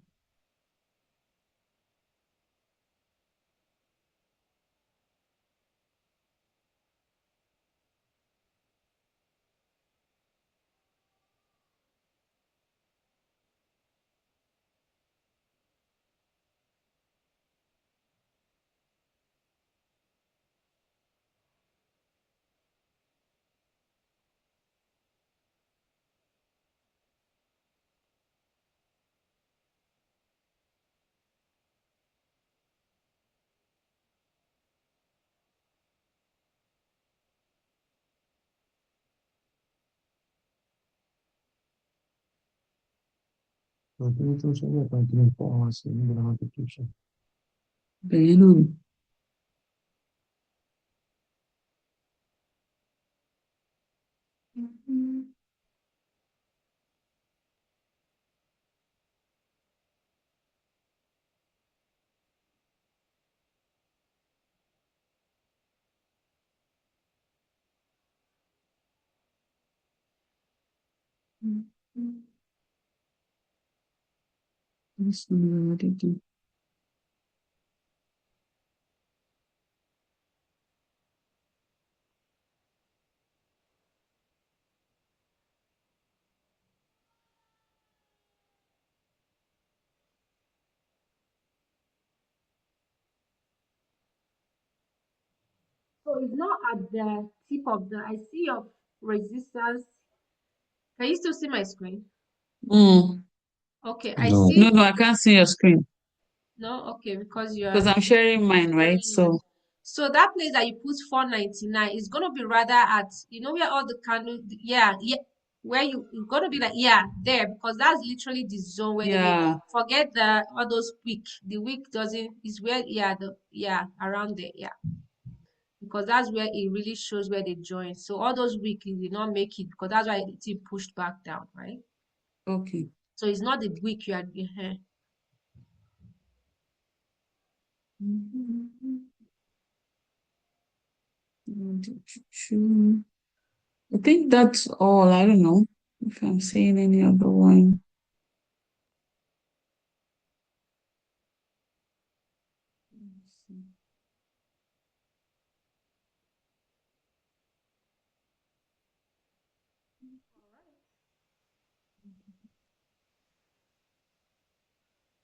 Bem, isso não é de- So it's not at the tip of the, I see your resistance. Can you still see my screen? Mm. Okay, I No. No, see. no, I can't see your screen No, okay, because because you're I'm sharing mine, right? sharing yours. So, So that place that you put 499 is gonna be rather at, you know, where all the candles, yeah, yeah, where you're gonna be like, yeah, there, because that's literally the zone where they make. yeah, Forget the all those wick. The wick doesn't is where, yeah, the yeah, around there, yeah. Because that's where it really shows where they join. So all those wick it did not make it because that's why it's pushed back down, right? okay. So it's not the wick you are. I think that's all. I don't know if I'm seeing any other one.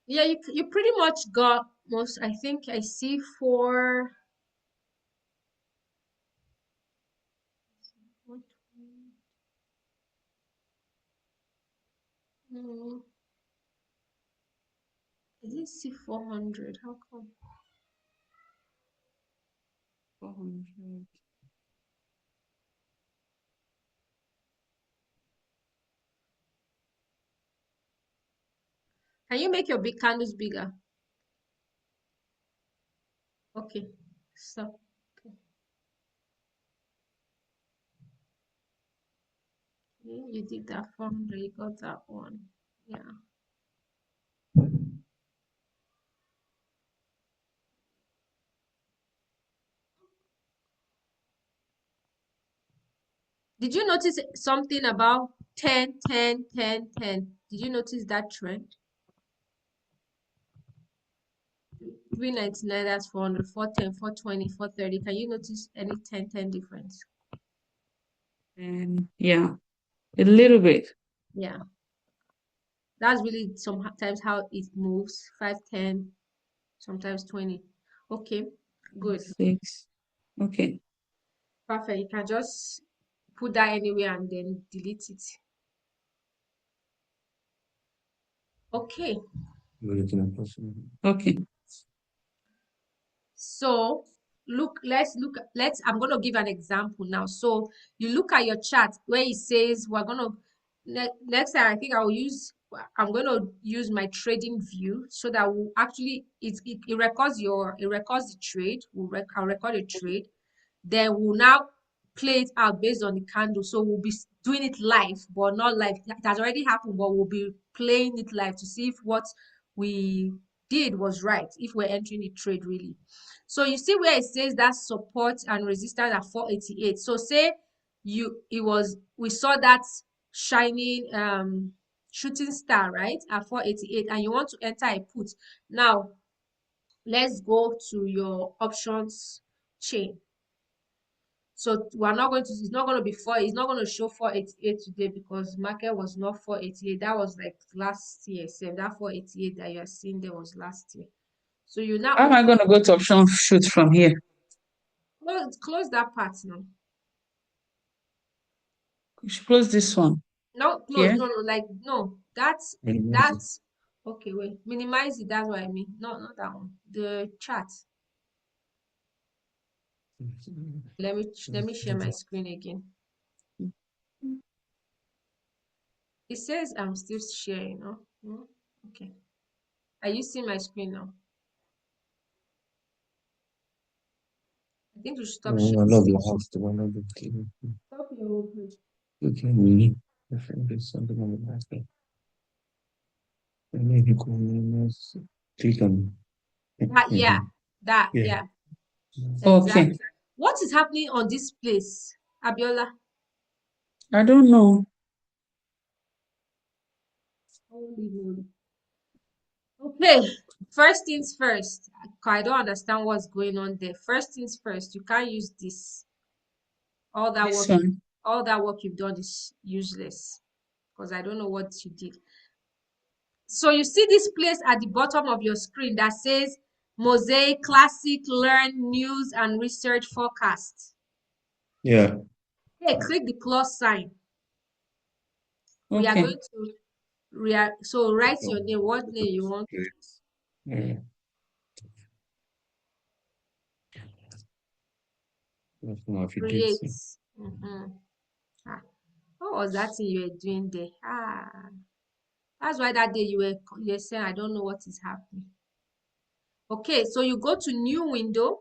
Yeah, you pretty much got most. I think I see four. What? Mm, I didn't see 400. How come? 400. Can you make your big candles bigger? Okay, stop. Okay, you did that 400. You got that one. Yeah. Did you notice something about 10, 10, 10, 10? Did you notice that trend? 399, that's 400, 410, 420, 430. Can you notice any 10, 10 difference? And yeah, a little bit. Yeah, that's really sometimes how it moves. 5, 10, sometimes 20. Okay, good. 6. Okay. Perfect. You can just put that anywhere and then delete it. Okay, Okay. so let's I'm going to give an example now. So you look at your chart where it says we're going to next time I think I'm going to use my trading view so that we'll actually it records the trade. I'll record a trade. Then we'll now play it out based on the candle. So we'll be doing it live, but not live. It has already happened, but we'll be playing it live to see if what we did was right, if we're entering the trade really. So you see where it says that support and resistance at 488. So say we saw that shining shooting star, right, at 488, and you want to enter a put. Now let's go to your options chain. So we're not going to, it's not going to be it's not going to show 488 today because market was not 488. That was like last year. So that 488 that you are seeing there was last year. So you now How am I going to go to option shoot from here? close that part now. You should close this one. No, close. Here. No. That's okay. Wait, minimize it. That's what I mean. No, not that one. The chat. Let me share my screen again. It says I'm still sharing. No, no? Okay. Are you seeing my screen now? I think you should stop sharing. Stop your whole page. Click on. Yeah. Okay. Exactly. What is happening on this place, Abiola? I don't know. Holy moly. Okay, first things first. I don't understand what's going on there. First things first, you can't use this. All that This work, one. all that work you've done is useless because I don't know what you did. So you see this place at the bottom of your screen that says Mosaic Classic Learn News and Research Forecast. Yeah. Hey, click the plus sign. We are Okay. going to so write your name, what name you want. Yeah. Create. Ah, what was that thing you were doing there? That's why that day you were saying I don't know what is happening. Okay, so you go to new window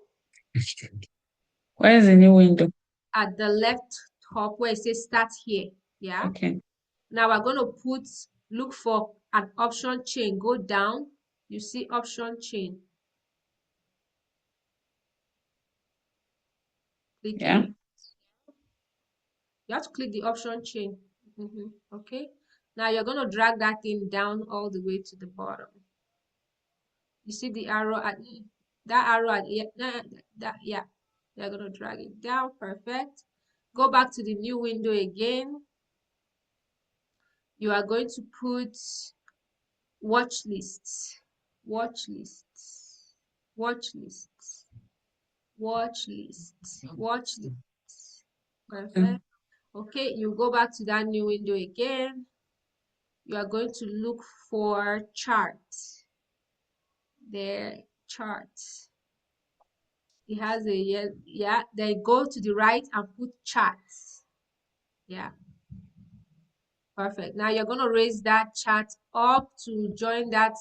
Where is the new window? at the left top where it says start here. Yeah. Okay. Now we're going to look for an option chain. Go down. You see option chain. Click Yeah. it. You have to click the option chain. Okay. Now you're going to drag that thing down all the way to the bottom. You see the arrow at that arrow at yeah. You're going to drag it down. Perfect. Go back to the new window again. You are going to put watch lists, watch lists, watch lists, watch lists, watch lists. Perfect. Okay, you go back to that new window again. You are going to look for charts. There, charts. It has a yeah. Then go to the right and put charts. Yeah. Perfect. Now you're going to raise that chart up to join that.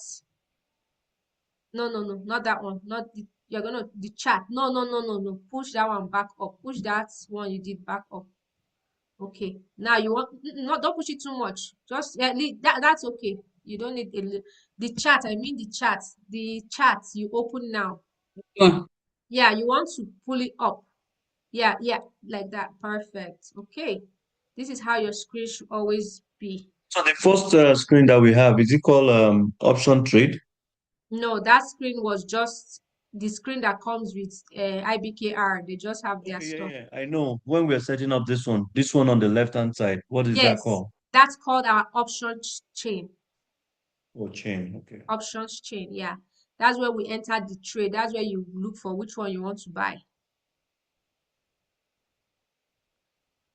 No, not that one. Not the, you're going to, the chart. No. Push that one back up. Push that one you did back up. Okay. Now you want, no, don't push it too much. Just, that's okay. You don't need the chart. I mean the chart. The chart you open now. One. Yeah, you want to pull it up. Yeah, like that. Perfect. Okay. This is how your screen should always be. So the first screen that we have, is it called option trade? No, that screen was just the screen that comes with IBKR. They just have their Okay, stuff. yeah. I know. When we're setting up this one on the left-hand side, what is that Yes, called? that's called our chain. Oh, chain. Okay. Options chain, yeah. That's where we enter the trade. That's where you look for which one you want to buy.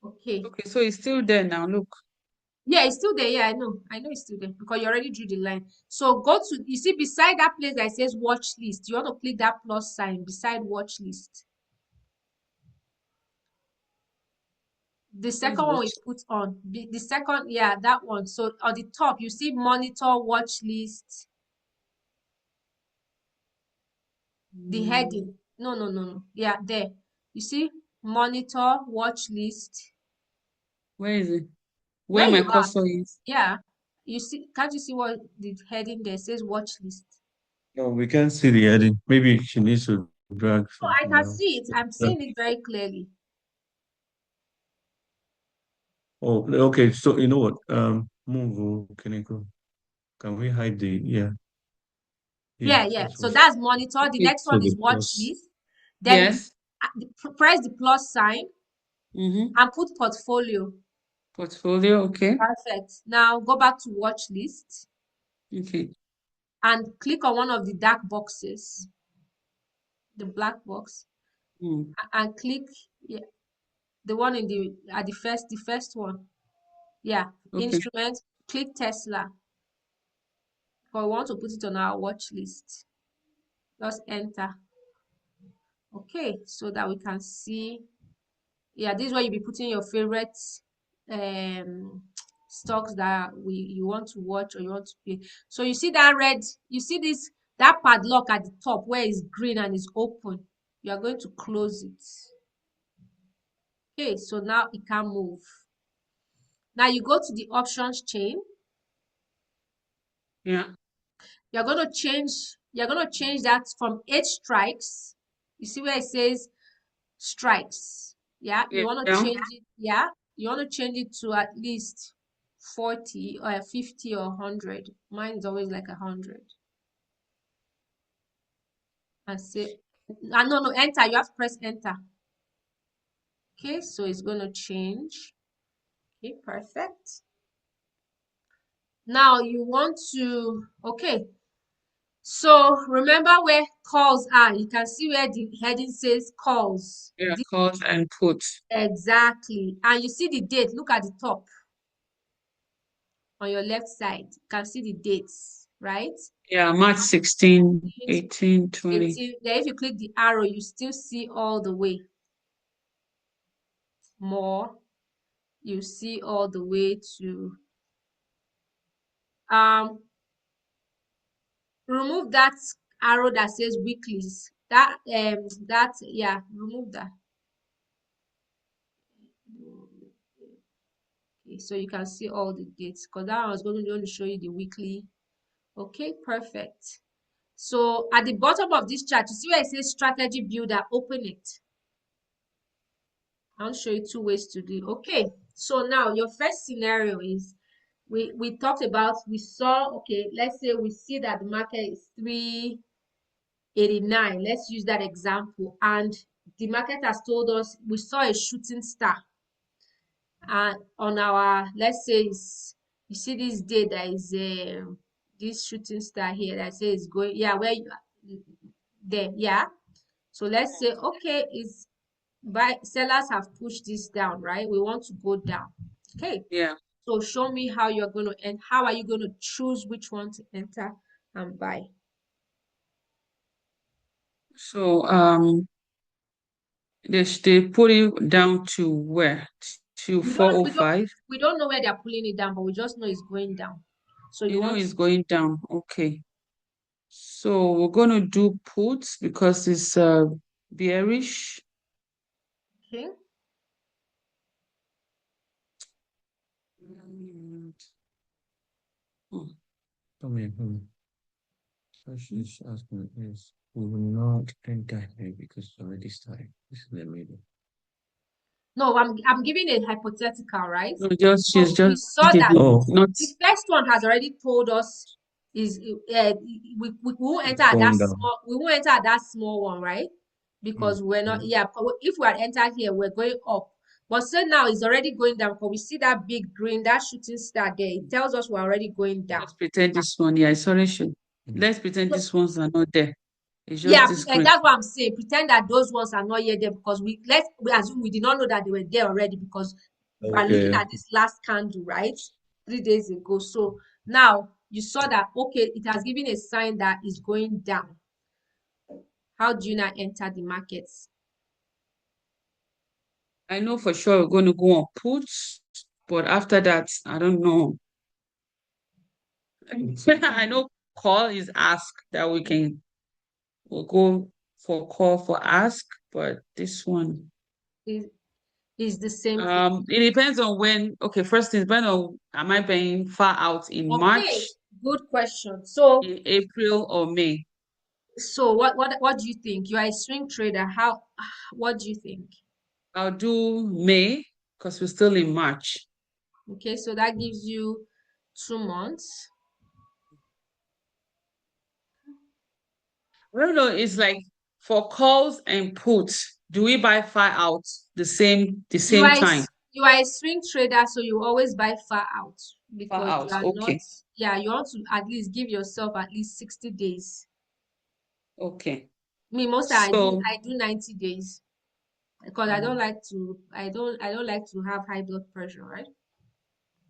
Okay. Okay, so it's still there now. Look. Yeah, it's still there. Yeah, I know. I know it's still there because you already drew the line. So go to, you see, beside that place that says watch list, you want to click that plus sign beside watch list. The second one we put on, the second, yeah, that one. So on the top, you see monitor, watch list, the heading. No. Yeah, there. You see, monitor, watch list. Where is it? Where Where my you are, cursor is? yeah. You see, can't you see what the heading there says watch list? No, we can't see the heading. Maybe she needs to drag Oh, I something can down. see it. I'm Yeah. seeing it very clearly. Oh, okay. So you know what? Move, Kaneko. Can we hide the yeah, Yeah, yeah. that's So what that's monitor. The Okay. next so one the is watch plus. list. Then Yes. press the plus sign Mm-hmm. and put portfolio. Portfolio. Okay. Perfect. Now go back to watch list Okay. and click on one of the dark boxes, the black box, Mm. and click, yeah, the one in the at the first one. Yeah, Okay. instrument. Click Tesla. But we want to put it on our watch list. Just enter. Okay, so that we can see. Yeah, this is where you'll be putting your favorite um stocks that you want to watch or you want to pay. So you see that red, you see this that padlock at the top where it's green and it's open. You are going to close it. Okay, so now it can move. Now you go to the options chain. Yeah. You're gonna change that from 8 strikes. You see where it says strikes. Yeah, you want to Yeah. change it. Yeah, you want to change it to at least 40 or 50 or 100. Mine is always like 100. And say, no, enter. You have to press enter. Okay, so it's going to change. Okay, perfect. Now you want to, okay, so remember where calls are. You can see where the heading says calls. Yeah. Calls and puts. Exactly. And you see the date. Look at the top on your left side. You can see the dates, right? Yeah. March 16, 18, 20. 18. Then if you click the arrow, you still see all the way. More. You see all the way to um remove that arrow that says weeklies. Yeah, remove that. Okay, so you can see all the dates because that one was going to only show you the weekly. Okay, perfect. So at the bottom of this chart, you see where it says strategy builder, open it. I'll show you two ways to do. Okay, so now your first scenario is we talked about, we saw, okay, let's say we see that the market is 389. Let's use that example. And the market has told us we saw a shooting star. And on our, let's say, you see this day, there is this shooting star here that says going, yeah, where you there, yeah. So let's say, okay, it's sellers have pushed this down, right? We want to go down. Okay. Yeah. So show me how you're going to, and how are you going to choose which one to enter and buy? So they put it down to where? To We don't, we don't, 405. we don't know where they're pulling it down, but we just know it's going down. So you You know want it's to, going down. Okay. So we're gonna do puts because it's bearish. okay. Mm, Come here, come here. So she's asking is we will not enter here because it's already started. This is the middle. No, I'm giving a hypothetical, right? No, just she's So we just saw that giving Oh, not the first one has already told us is we won't enter it's at that going down. small, we won't enter at that small one, right? Because we're not, Mm. yeah, if we had entered here, we're going up. But so now it's already going down because we see that big green, that shooting star there. It tells us we're already going down. let's pretend this one. Yeah, sorry, should Mm. let's pretend So these ones are not there. It's just yeah, this green. that's what I'm saying. Pretend that those ones are not yet there because we assume we did not know that they were there already because we are looking Okay. at this last candle, right? 3 days ago. So now you saw that, okay, it has given a sign that it's going down. How do you now enter the markets? I know for sure we're going to go on puts, but after that, I don't know. I know call is ask that we'll go for call for ask, but this one. is is the same thing. It depends on when. Okay, first thing depends on am I buying far out in Okay, March, good question. So in April, or May? what do you think? You are a swing trader. How what do you think? I'll do May because we're still in March. Okay, so that gives you 2 months. I don't know. It's like for calls and puts, do we buy far out You the same are a, time? you are a swing trader, so you always buy far out Far because you out. are not, Okay. yeah, you want to at least give yourself at least 60 days. Okay. Me, most time So I do 90 days because I don't like to have high blood pressure, right?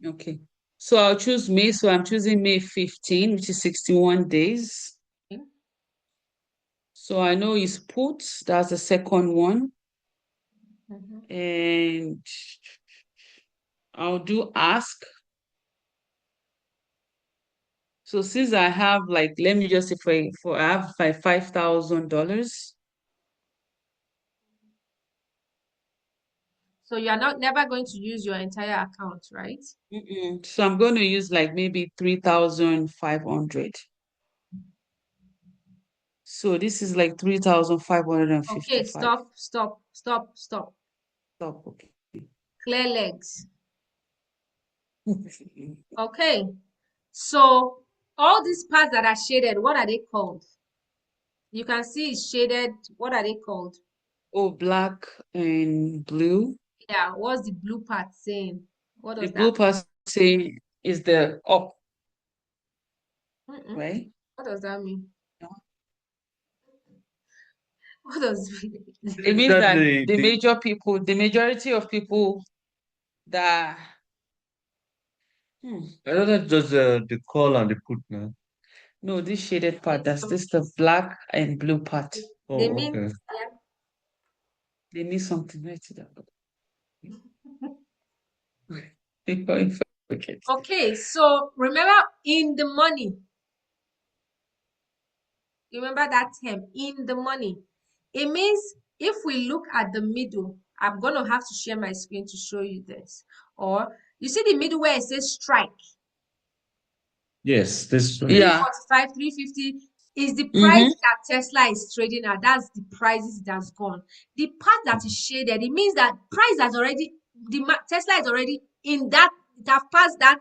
okay. So I'll choose May. So I'm choosing May 15, which is 61 days. Okay. So I know it's puts, that's the second one. Mhm. And I'll do ask. So since I have like, let me just say for I have like $5,000. So you are not never going to use your entire account, right? So I'm going to use like maybe 3,500. So this is like Okay, 3,555. stop. Stop. Okay. Clear legs. Okay. So all these parts that are shaded, what are they called? You can see it's shaded. What are they called? Oh, black and blue. Yeah, what's the blue part saying? What The does that blue part say is the up, mean? Mm-mm. right? What does that mean? What does It Is means that that the the majority of people that hmm, I don't know just the call and the put now. no, this shaded mean part, that's some- this the black and blue part. they Oh, mean okay. yeah. They need something right to that. Before you forget. Okay, so remember in the money. Remember that term in the money. It means if we look at the middle, I'm gonna have to share my screen to show you this. Or you see the middle where it says strike. Yes, this is right. Yeah. 345, 350 is the price Mm-hmm. that Tesla is trading at. That's the prices it has gone. The part that is shaded, it means that price has already, Tesla is already in that, it have passed that,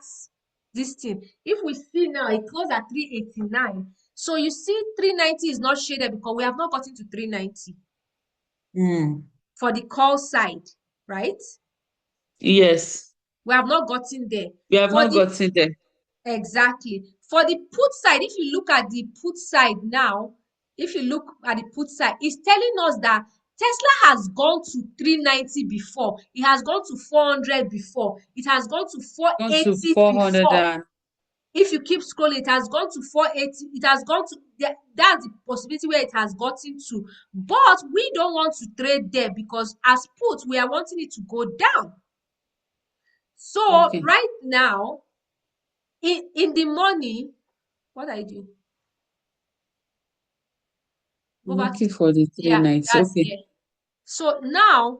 this thing. If we see now, it closed at 389. So you see 390 is not shaded because we have not gotten to 390 Mm. for the call side, right? Yes. We have not gotten there. We have For not the gotten there. Exactly. For the put side, if you look at the put side now, if you look at the put side, it's telling us that Tesla has gone to 390 before. It has gone to 400 before. It has gone to Gone to 480 400 before. and If you keep scrolling, it has gone to 480. It has gone to that's the possibility where it has gotten to. But we don't want to trade there because as put, we are wanting it to go down. So okay. right now, in the money, what I do? Go I'm back looking to for the yeah, 390. that's Okay. here. So now,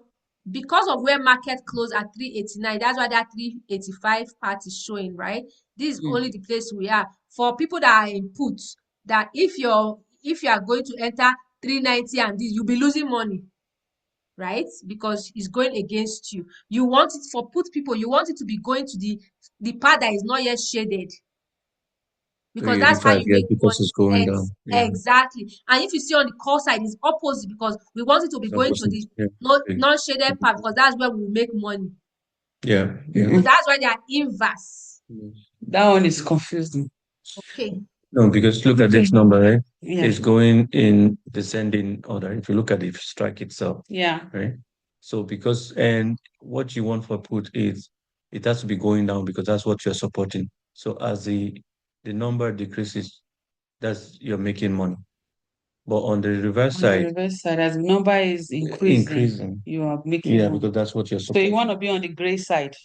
because of where market closed at 389, that's why that 385 part is showing, right? This is only Mm. the place we are. For people that are in put, that if you are going to enter 390 and this, you'll be losing money, right? Because it's going against you. You want it for put people, you want it to be going to the part that is not yet shaded So because you that's how you retarget make because money. it's going down. Yeah, Exactly. And if you see on the call side, it's opposite because we want it to be it's going to opposite. the Yeah, big. non-shaded part because that's where we make money. Yeah, yeah. So Mm-mm. that's why they are inverse. That one is confusing. Okay. No, because look at Okay. this number, right? Yeah. It's going in descending order. If you look at the strike itself, Yeah. right? So because and what you want for put is it has to be going down because that's what you're supporting. So as the number decreases, that's you're making money. But on the reverse On the side, reverse side, as the number is increasing, increasing. you are making Yeah, money. because that's what you're So you want supporting. to be on the gray side.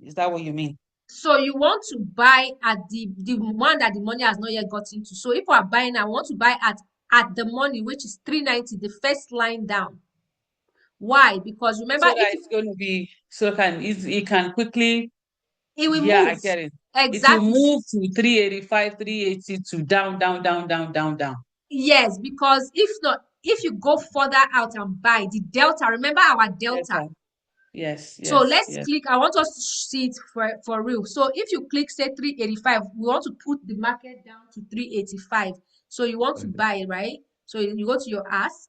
Is that what you mean? So you want to buy at the one that the money has not yet gotten to. So if we are buying, I want to buy at the money, which is 390, the first line down. Why? Because remember, So that if it's going to be, so it can quickly, it will yeah, I move. get it. It will Exactly. move to 385, 380 to down, down, down, down, down, down. Yes, because if not, if you go further out and buy the delta, remember our delta. Yes, So yes, let's yes. click. I want us to see it for real. So if you click, say 385, we want to put the market down to 385. So you want to buy, right? So you go to your ask.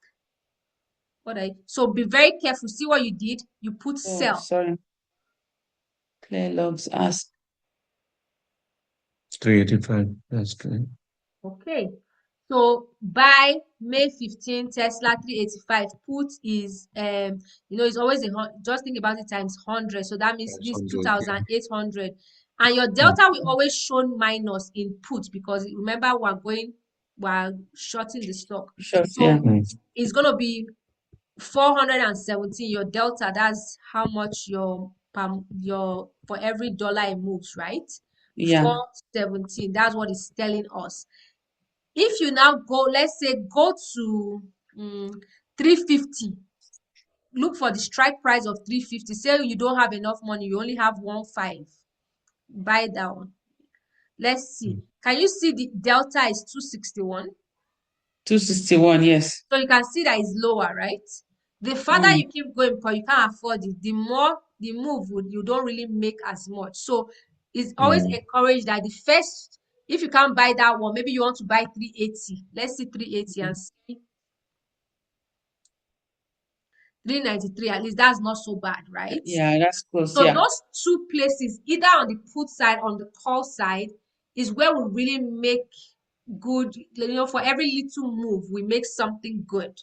So be very careful. See what you did? You put Oh, sell. sorry. Clear logs ask. 385. That's great. Okay. So buy May 15 Tesla 385. Put is it's always just think about it times 100. So that means That's this 100. 2,800. And your delta will always show minus in put because remember we're shorting the stock. Sure, yeah. So it's gonna be 417. Your delta, that's how much your for every dollar it moves, right? Yeah. 417. That's what it's telling us. If you now go, let's say go to 350, look for the strike price of 350. Say you don't have enough money, you only have 1.5, buy that one. Let's see. Can you see the delta is 261? 261, yes. So you can see that it's lower, right? The further you keep going because you can't afford it, the more the move you don't really make as much. So it's always encouraged that the first, if you can't buy that one, maybe you want to buy 380. Let's see 380 and see 393. At least that's not so bad, right? Yeah, that's close, So yeah. those two places, either on the put side, on the call side, is where we really make good. For every little move, we make something good.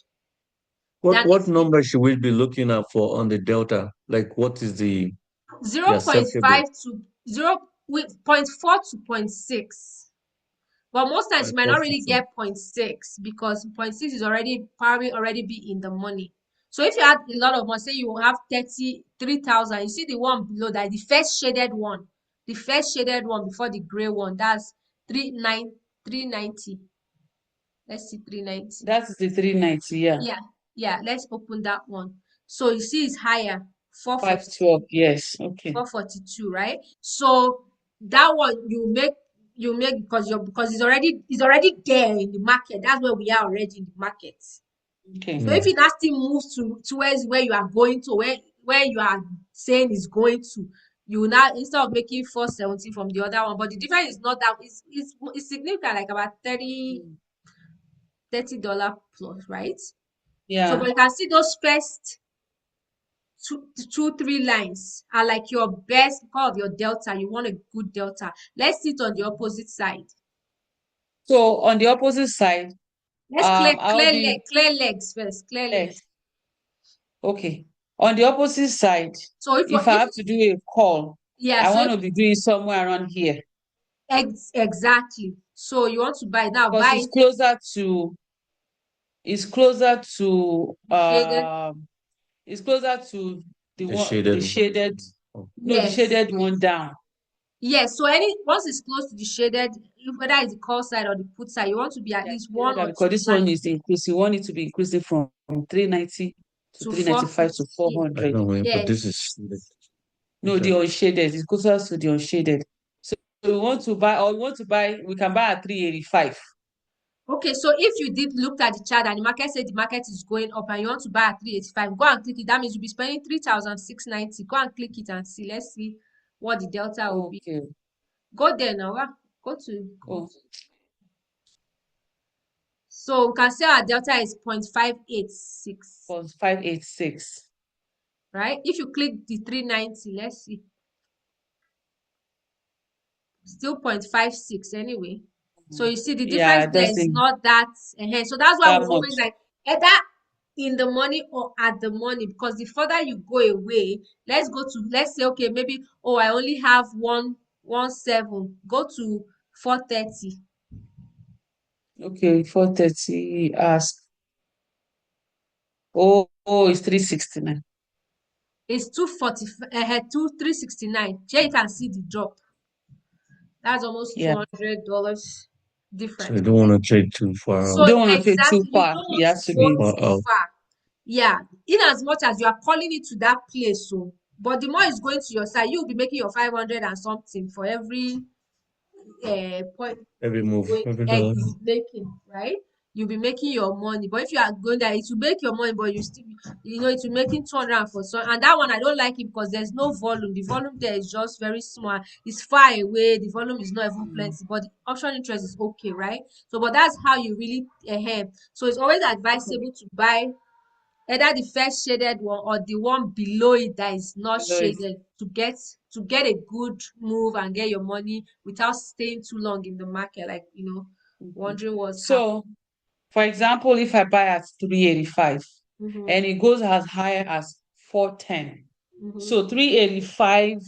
Then What number should we be looking at for on the delta? Like what is the acceptable? 0.5 to 0.4 to zero point 0.6. But most times By you might not really 462. get 0.6 because 0.6 is probably already be in the money. So if you had a lot of money, say you have 33,000, you see the one below that, the first shaded one, before the gray one, that's 390. Let's see 390. That's the 390, yeah. Yeah, let's open that one. So you see it's higher, 442. 512, yes. Okay. 442, right? So that one you make because it's already there in the market. That's where we are already in the market. Okay. So if it now still moves towards where you are going to, where you are saying is going to, you will now, instead of making 470 from the other one, but the difference is not that, it's significant, like about 30 $30 plus, right? So Yeah. but you can see those first two, 3 lines are like your best because of your delta. You want a good delta. Let's sit on the opposite side. So on the opposite side, Let's clear I'll clear be leg, clear legs first. Clear legs. less. Okay. On the opposite side, So if I have to do a call, yeah, I so want if to be doing somewhere around here exactly. So you want to buy now, because buy it's closer to the shaded. it's closer to The shaded one. the Yes. shaded one down. Yes. So once it's close to the shaded, whether it's the call side or the put side, you want to be at Yeah, least shaded one down or because two this one lines is increasing. You want it to be increasing from 390 to to 395 to 450. I 400. know, but Yes. this is shaded. No, the Okay. unshaded. It's closer to the unshaded. So we want to buy, we can buy at 385. Okay, so if you did look at the chart and the market said the market is going up and you want to buy at 385, go and click it. That means you'll be spending 3,690. Go and click it and see. Let's see what the delta will be. Okay. Go there now. Go to. Oh, So we can say our delta is 0.586, 586. right? If you click the 390, let's see. Still 0.56 anyway. So you see the Yeah, difference it there is doesn't not that. So that's why that we always much. like either in the money or at the money, because the further you go away, let's say okay, maybe I only have 117. Go to 430. Okay, 430 ask. It's 369. It's 240, 369. Here you can see the drop. That's almost Yeah. $200 So you difference, don't right? want to trade too far You So out. don't want to trade too exactly, you far. don't It want to has to go Too be far too out. far. Yeah, in as much as you are calling it to that place, so but the more it's going to your side, you'll be making your 500 and something for every point Every it's move, going every egg dollar. is making, right? You'll be making your money. But if you are going there, it will make your money, but you still, it will making 200 for some. And that one, I don't like it because there's no volume. The volume there is just very small. It's far away. The volume is not even plenty, but the option interest is okay, right? So, but that's how you really ahead. So it's always advisable to buy either the first shaded one or the one below it that is not Below it. shaded to get a good move and get your money without staying too long in the market, like Mhm. wondering what's happening. So, for example, if I buy at 385 Mm-hmm, and it goes as high as 410, mm-hmm. so 385,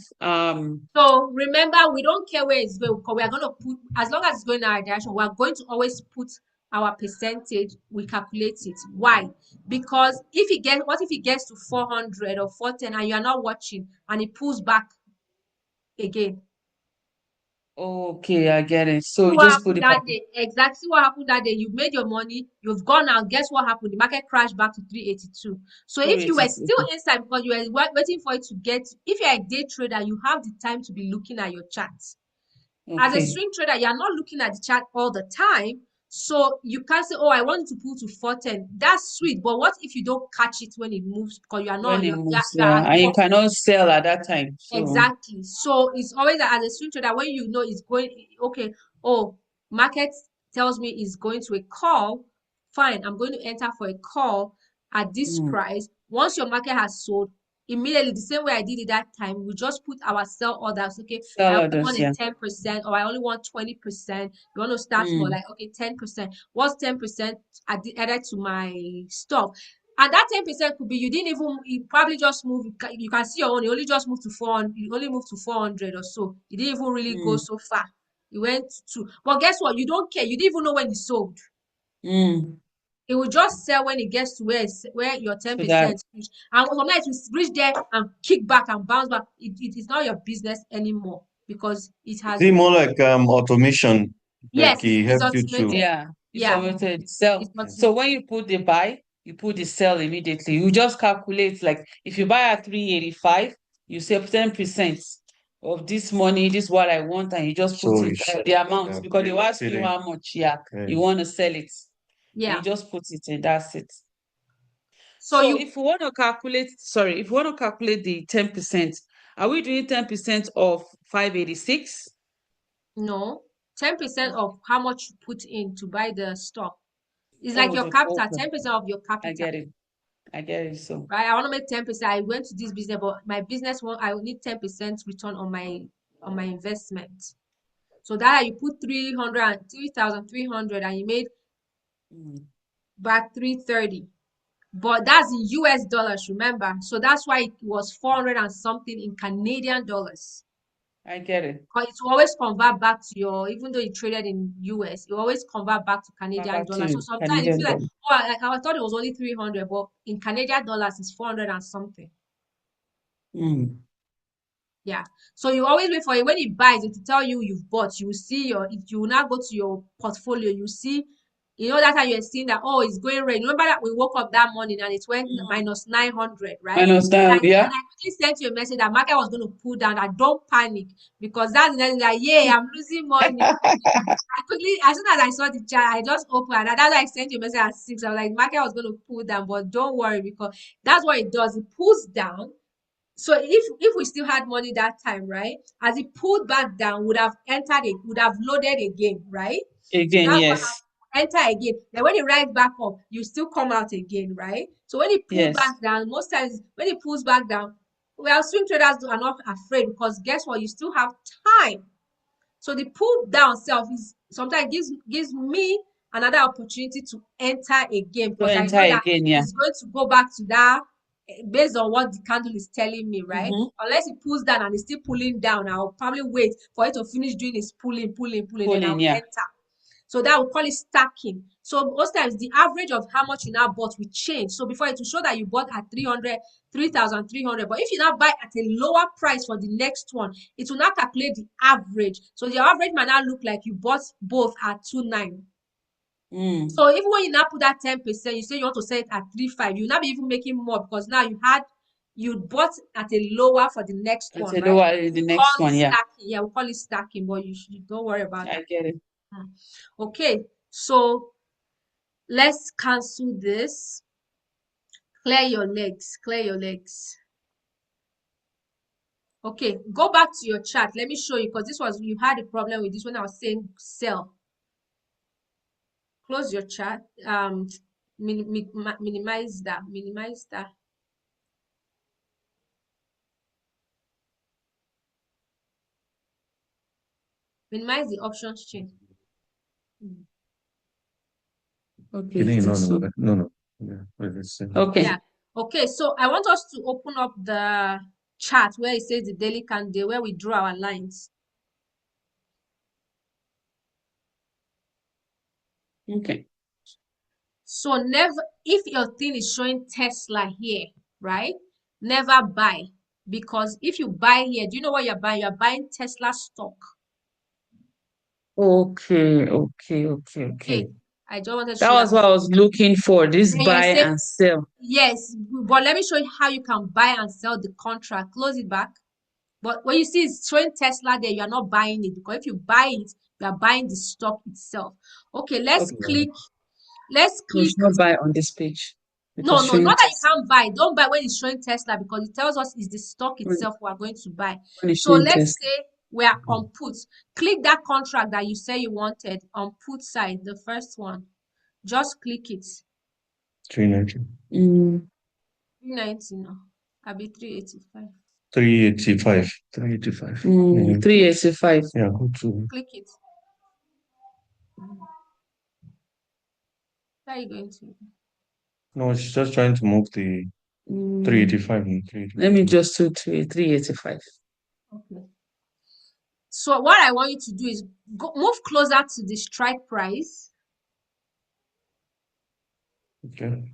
So remember, we don't care where it's going because we are going to put, as long as it's going in our direction, we are going to always put our percentage, we calculate it. Why? Because what if it gets to 400 or 410 and you are not watching and it pulls back again? okay, I get it. See So you what just put happened it that back. day. Exactly what happened that day. You've made your money, you've gone out. Guess what happened? The market crashed back to 382. So if you were still 282. inside because you were waiting for it to get, if you're a day trader, you have the time to be looking at your charts. As a Okay. swing trader, you're not looking at the chart all the time. So you can't say, oh, I want to pull to 410. That's sweet. But what if you don't catch it when it moves because you are not, When it moves, you're yeah, at and you work. cannot sell at that time. So, Exactly. So it's always as a swing trader when you know it's going, okay, oh, market tells me it's going to a call. Fine, I'm going to enter for a call at this mm, price. Once your market has sold, immediately the same way I did it that time, we just put our sell orders. Okay, I sell only others, want a yeah. 10% or I only want 20%. You want to start small, Mm, like okay, 10%. What's 10% added to my stock? And that 10% could be you didn't even you probably just move you can see your own, you only just moved to 400, you only moved to 400 or so. You didn't even really go mm, so far. You went to but guess what? You don't care. You didn't even know when you sold. mm. It will just sell when it gets to where your So that 10% reach. And sometimes you reach there and kick back and bounce back. It is not your business anymore because it Is has it more like automation? Like yes, he it's helps you to. automated. yeah, it's Yeah, automated sell. it's So automated. when you put the buy, you put the sell immediately. You just calculate like if you buy at 385, you save 10% of this money, this is what I want, and you just put So it you should the amount because they will ask put you in. how much, yeah, Okay. you want to sell it. And you Yeah. just put it in, that's it. So So you if we want to calculate, sorry, if we want to calculate the 10%, are we doing 10% of 586? No, 10% of how much you put in to buy the stock. It's like Oh, your the capital, okay. 10% of your I capital, get it. I get it. So right? I want to make 10%. I went to this business, but my business one, I will need 10% return on my investment. So that you put 300 and 3,300 and you made mm, back 330. But that's in US dollars, remember? So that's why it was 400 and something in Canadian dollars. I get it. Because it will always convert back to your, even though you traded in US, you always convert back to Canadian Back dollars. So to sometimes you Canadian feel like, dollar. oh, I thought it was only 300, but in Canadian dollars, it's 400 and something. Mm, Yeah. So you always wait for it. When it buys, it will tell you you've bought. You will see if you will now go to your portfolio, you see, that time you're seeing that, oh, it's going red. Remember that we woke up that morning and it went mm. minus 900, I right? understand. Yeah. And I quickly sent you a message that market was going to pull down. That don't panic because that's the like, yeah, I'm losing money. I quickly, as soon as I saw the chart, I just opened. And that's why I sent you a message at 6. I was like, market was going to pull down, but don't worry because that's what it does. It pulls down. So if we still had money that time, right? As it pulled back down, would have entered it, would have loaded again, right? So Again, that's what yes. happened. Enter again. Then when it rise back up, you still come out again, right? So when it pulled Yes. back down, most times when it pulls back down, well, swing traders are not afraid because guess what? You still have time. So the pull down self is sometimes gives me another opportunity to enter again To because I enter know that again, yeah. it's going to go back to that based on what the candle is telling me, right? Mm-hmm. Unless it pulls down and it's still pulling down, I'll probably wait for it to finish doing its pulling, then Pulling, I'll yeah. enter. So that we call it stacking. So most times the average of how much you now bought will change. So before it will show that you bought at 300, 3,300. But if you now buy at a lower price for the next one, it will now calculate the average. So the average might now look like you bought both at 2.9. So even when you now put that 10%, you say you want to sell it at 3.5, you'll not be even making more because now you bought at a lower for the next It's one, a right? lower the We next call it one, yeah. stacking. Yeah, we call it stacking, but you don't worry about I that. get it. Okay, so let's cancel this. Clear your legs. Clear your legs. Okay, go back to your chart. Let me show you because you had a problem with this when I was saying sell. Close your chart. Minimize that. Minimize that. Minimize the options chain. Okay. No. Yeah, Okay. Yeah. Okay, so I want us to open up the chart where it says the daily candle, where we draw our lines. Okay. So never, if your thing is showing Tesla here, right? Never buy. Because if you buy here, do you know what you're buying? You're buying Tesla stock. Okay. Okay. I just wanted to That show was that. what I was looking for. This Then you're buy saying, and sell. yes, but let me show you how you can buy and sell the contract. Close it back. But when you see it's showing Tesla there, you're not buying it because if you buy it, you are buying the stock itself. Okay, let's Okay. click. No, it's not buy on this page No, because no, showing not that you test can't buy. Don't buy when it's showing Tesla because it tells us it's the stock when itself we are going to buy. when it's So showing let's test. say we are on put. Click that contract that you say you wanted on put side, the first one. Just click it. 390. 390 no. I'll be 385. 385. 385. 385. Yeah, go to. Click it. How are you going to? No, it's just trying to move the 385 and Let me 385. just do 385. Okay. So what I want you to do is move closer to the strike price. Okay.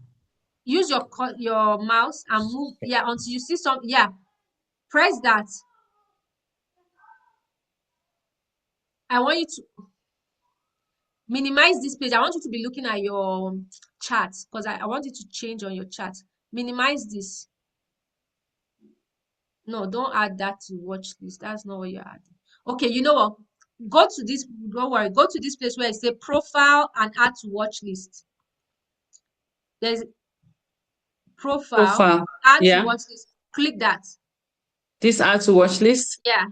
Use your mouse and move, yeah, until you see some, yeah. Press that. I want you to minimize this page. I want you to be looking at your chart because I want you to change on your chart. Minimize this. No, don't add that to watch list. That's not what you're adding. Okay, you know what? Go to this, don't worry. Go to this place where it says profile and add to watch list. There's profile, Profile. add to Yeah. watch list. Click that. This add to watch list. Yeah.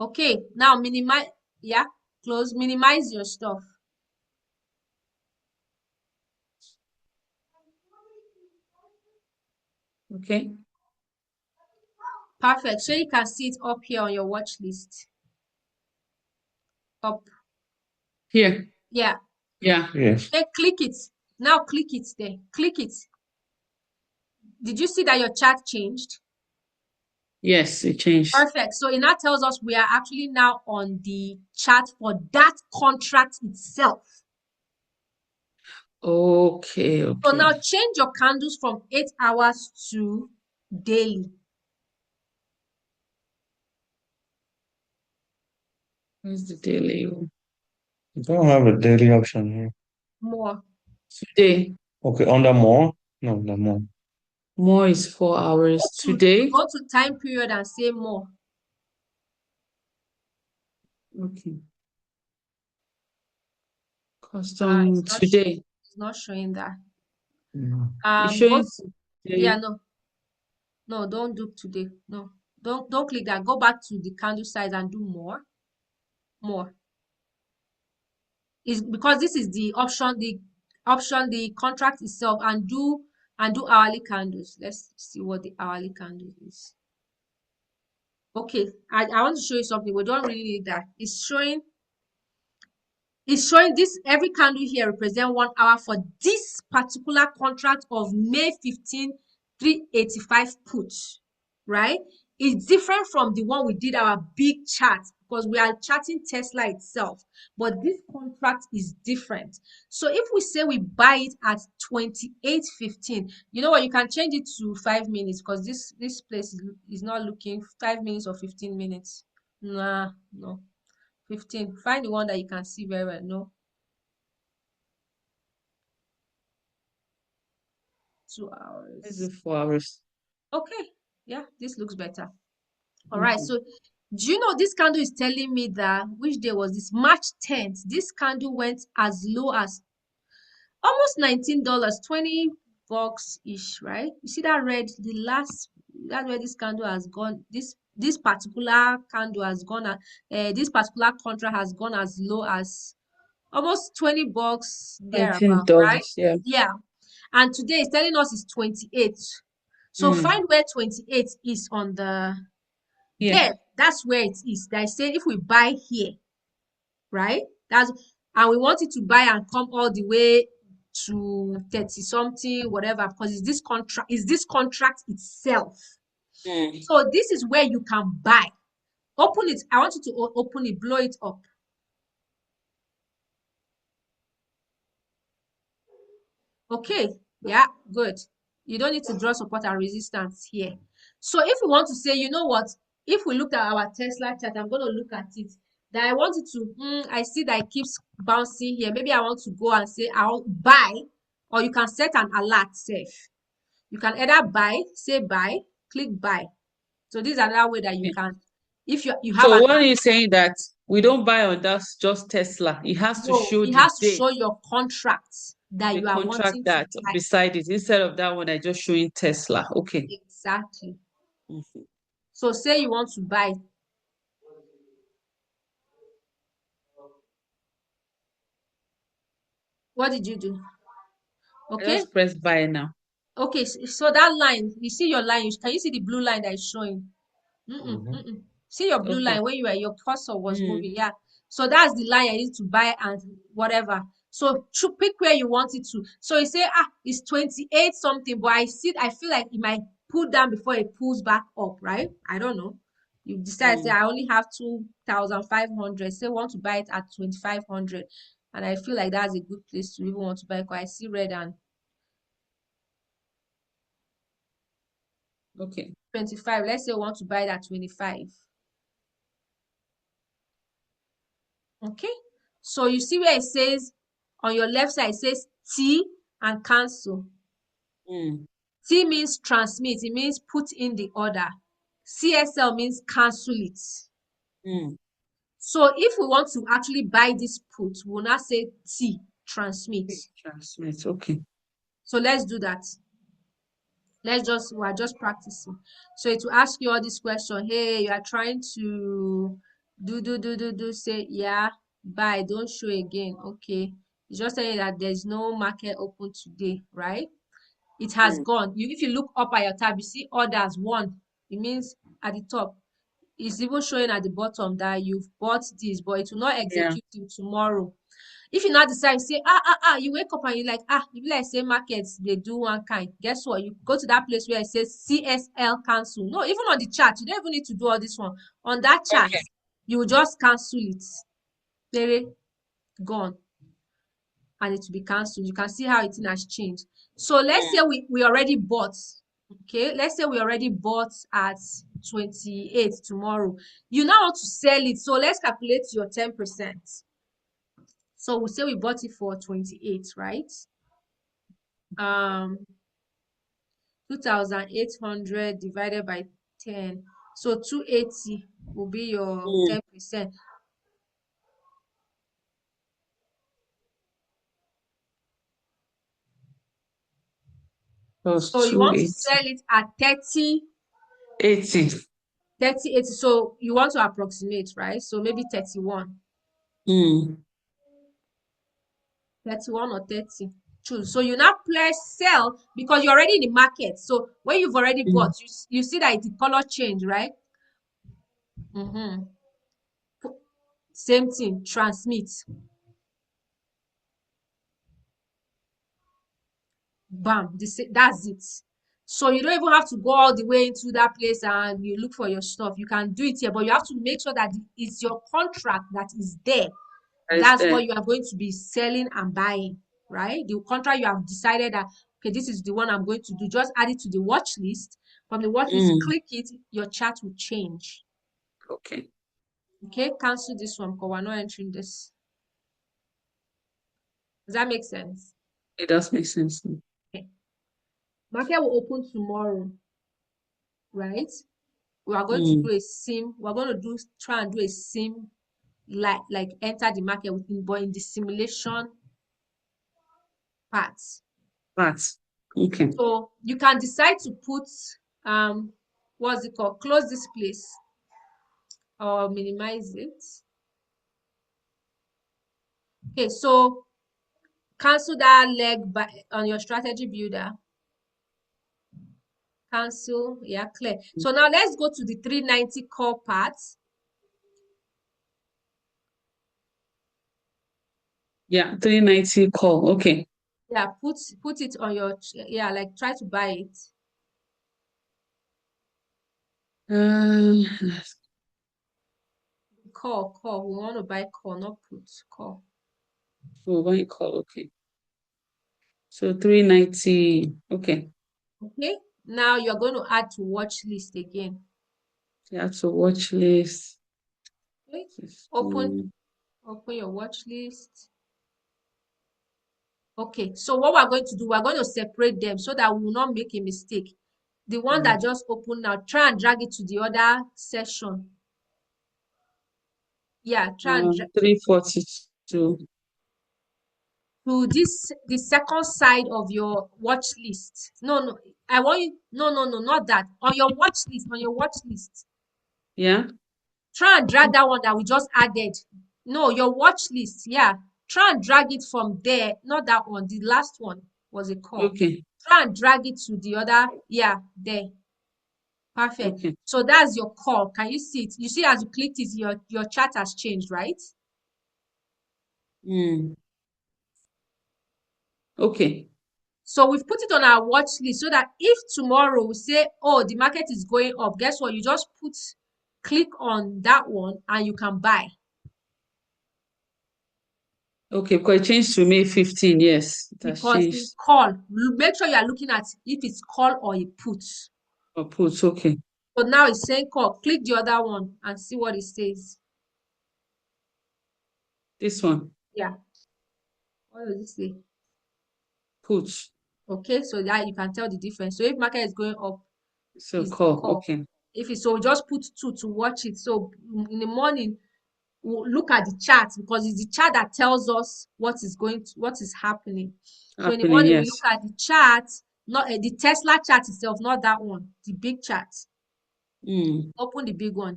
Okay, now minimize, yeah, close, minimize your stuff. Okay. Perfect. So you can see it up here on your watch list. Up. Here. Yeah. Yeah. Yes. Okay, click it. Now click it there. Click it. Did you see that your chart changed? Yes, it changed. Perfect. So it now tells us we are actually now on the chart for that contract itself. Okay. So now Okay. change your candles from 8 hours to daily. Where's the daily? You don't have a daily option here. More. Today. Okay, under more? No, the more. More is 4 hours. Today. Go to time period and say more. Okay. Custom It's today. not showing that. It's Go showing to, yeah, today. no, don't do today. No, don't click that. Go back to the candle size and do more. Is because this is the option, the contract itself, and do hourly candles. Let's see what the hourly candle is. Okay, I want to show you something. We don't really need that. It's showing this every candle here represent 1 hour for this particular contract of May 15, 385 put, right? It's different from the one we did our big chart because we are charting Tesla itself, but this contract is different. So if we say we buy it at 28.15, you know what? You can change it to 5 minutes because this place is not looking 5 minutes or 15 minutes. Nah, no. 15. Find the one that you can see very well. No. 2 Let's do hours. 4 hours. Okay. Yeah, this looks better. All right. Okay. So do you know this candle is telling me that which day was this? March 10th. This candle went as low as almost $19, $20 ish, right? You see that red, that's where this candle has gone. This particular candle has gone at this particular contract has gone as low as almost $20 thereabout, right? $19, yeah. Yeah. And today it's telling us it's 28. So Mm. find where 28 is on the Yeah. there. That's where it is. That is saying if we buy here, right? That's and we want it to buy and come all the way to 30 something, whatever, because it's this contract itself. Mm. So this is where you can buy. Open it. I want you to open it, blow it up. Okay, yeah, good. You don't need to draw support and resistance here. So if we want to say, you know what, if we look at our Tesla chart, I'm going to look at it, that I want it to, I see that it keeps bouncing here. Maybe I want to go and say, I'll buy, or you can set an alert safe. You can either buy, say buy, click buy. So this is another way that you Okay. can, if you have So an, what are you saying that we don't buy on that just Tesla? It has to no, show it the has to date, show your contracts that the you are contract wanting to that buy. beside it, instead of that one I just showing Tesla. Okay. Exactly. Mhm. So say you want to buy. What did you do? I Okay. just press buy now. Okay. So that line, you see your line. Can you see the blue line that is showing? Mm-hmm. See your blue Okay. line when your cursor was Mm. moving. Yeah. So that's the line I need to buy and whatever. So pick where you want it to. So you say, it's 28 something, but I feel like it might pull down before it pulls back up, right? I don't know. You decide, say, Mm. I only have 2,500. Say, want to buy it at 2,500. And I feel like that's a good place to even want to buy because I see red and Okay. 25. Let's say we want to buy it at 25. Okay. So you see where it says on your left side, it says T and cancel. Mm. T means transmit. It means put in the order. CSL means cancel it. Mm. So if we want to actually buy this put, we'll not say T, transmit. Transmit. Okay. So let's do that. We're just practicing. So it will ask you all this question. Hey, you are trying to say, yeah, buy, don't show again. Okay. It's just saying that there's no market open today, right? It has Mm. gone. If you look up at your tab, you see orders one. It means at the top. It's even showing at the bottom that you've bought this, but it will not Yeah. execute till tomorrow. If you now decide, say, you wake up and you're like, you be like, say, markets, they do one kind. Guess what? You go to that place where it says CSL cancel. No, even on the chart, you don't even need to do all this one. On that chart, Okay. you will just cancel it. Very gone. And it will be cancelled. You can see how it has changed. So let's Mm. say we already bought. Okay, let's say we already bought at 28 tomorrow. You now want to sell it. So let's calculate your 10%. So we say we bought it for 28, right? 2,800 divided by 10. So 280 will be your Mm. 10%. That was So you want to 280. sell it at 30, 80. 30, 80. So you want to approximate, right? So maybe 31. Mm. 31 or 30. Choose. So you now press sell because you're already in the market. So when you've already Mm. bought, you see that the color change, right? Same thing, transmit. Bam, that's it. So you don't even have to go all the way into that place and you look for your stuff. You can do it here, but you have to make sure that it's your contract that is there. That is That's there. what you are going to be selling and buying, right? The contract you have decided that, okay, this is the one I'm going to do. Just add it to the watch list. From the watch list, Mm. click it, your chart will change. Okay. Okay, cancel this one because we're not entering this. Does that make sense? It does make sense. Okay. Market will open tomorrow, right? We are going to do a sim. We're going to try and do a sim, like enter the market within, but in the simulation parts. Parts. Okay. So you can decide to put what's it called? Close this place or minimize it. Okay, so cancel that leg on your strategy builder. Cancel, yeah, clear. So now let's go to the 390 core part. Yeah, 390 call. Okay. Yeah, put it on your, yeah, like try to buy it. Call. We want to buy call, not put. Call. Oh, why you call? Okay. So 390. Okay. Okay. Now you're going to add to watch list again. Yeah, so watch list. Okay. Open your watch list. Okay, so what we're going to do, we're going to separate them so that we will not make a mistake. The one that just opened now, try and drag it to the other session. Yeah, try and drag 342. to the second side of your watch list. No, I want you, no, not that. On your watch list. Yeah. Try and drag that one that we just added. No, your watch list. Yeah. Try and drag it from there. Not that one. The last one was a call. Okay. Try and drag it to the other. Yeah, there. Perfect. Okay. So that's your call. Can you see it? You see as you clicked it, your chart has changed, right? Okay. So we've put it on our watch list so that if tomorrow we say, oh, the market is going up, guess what? You just click on that one and you can buy. Okay, because it changed to May 15. Yes, it has Because in changed. call, make sure you are looking at if it's call or a put. Or puts. Okay. So now it's saying call. Click the other one and see what it says. This one. Yeah. What does it say? Puts. Okay, so that you can tell the difference. So if market is going up, So it's call. call. Okay. If it's so, just put 2 to watch it. So in the morning, we'll look at the chart because it's the chart that tells us what is happening. So in the Happening. morning, we look Yes. at the chart, not the Tesla chart itself, not that one, the big chart. Open the big one,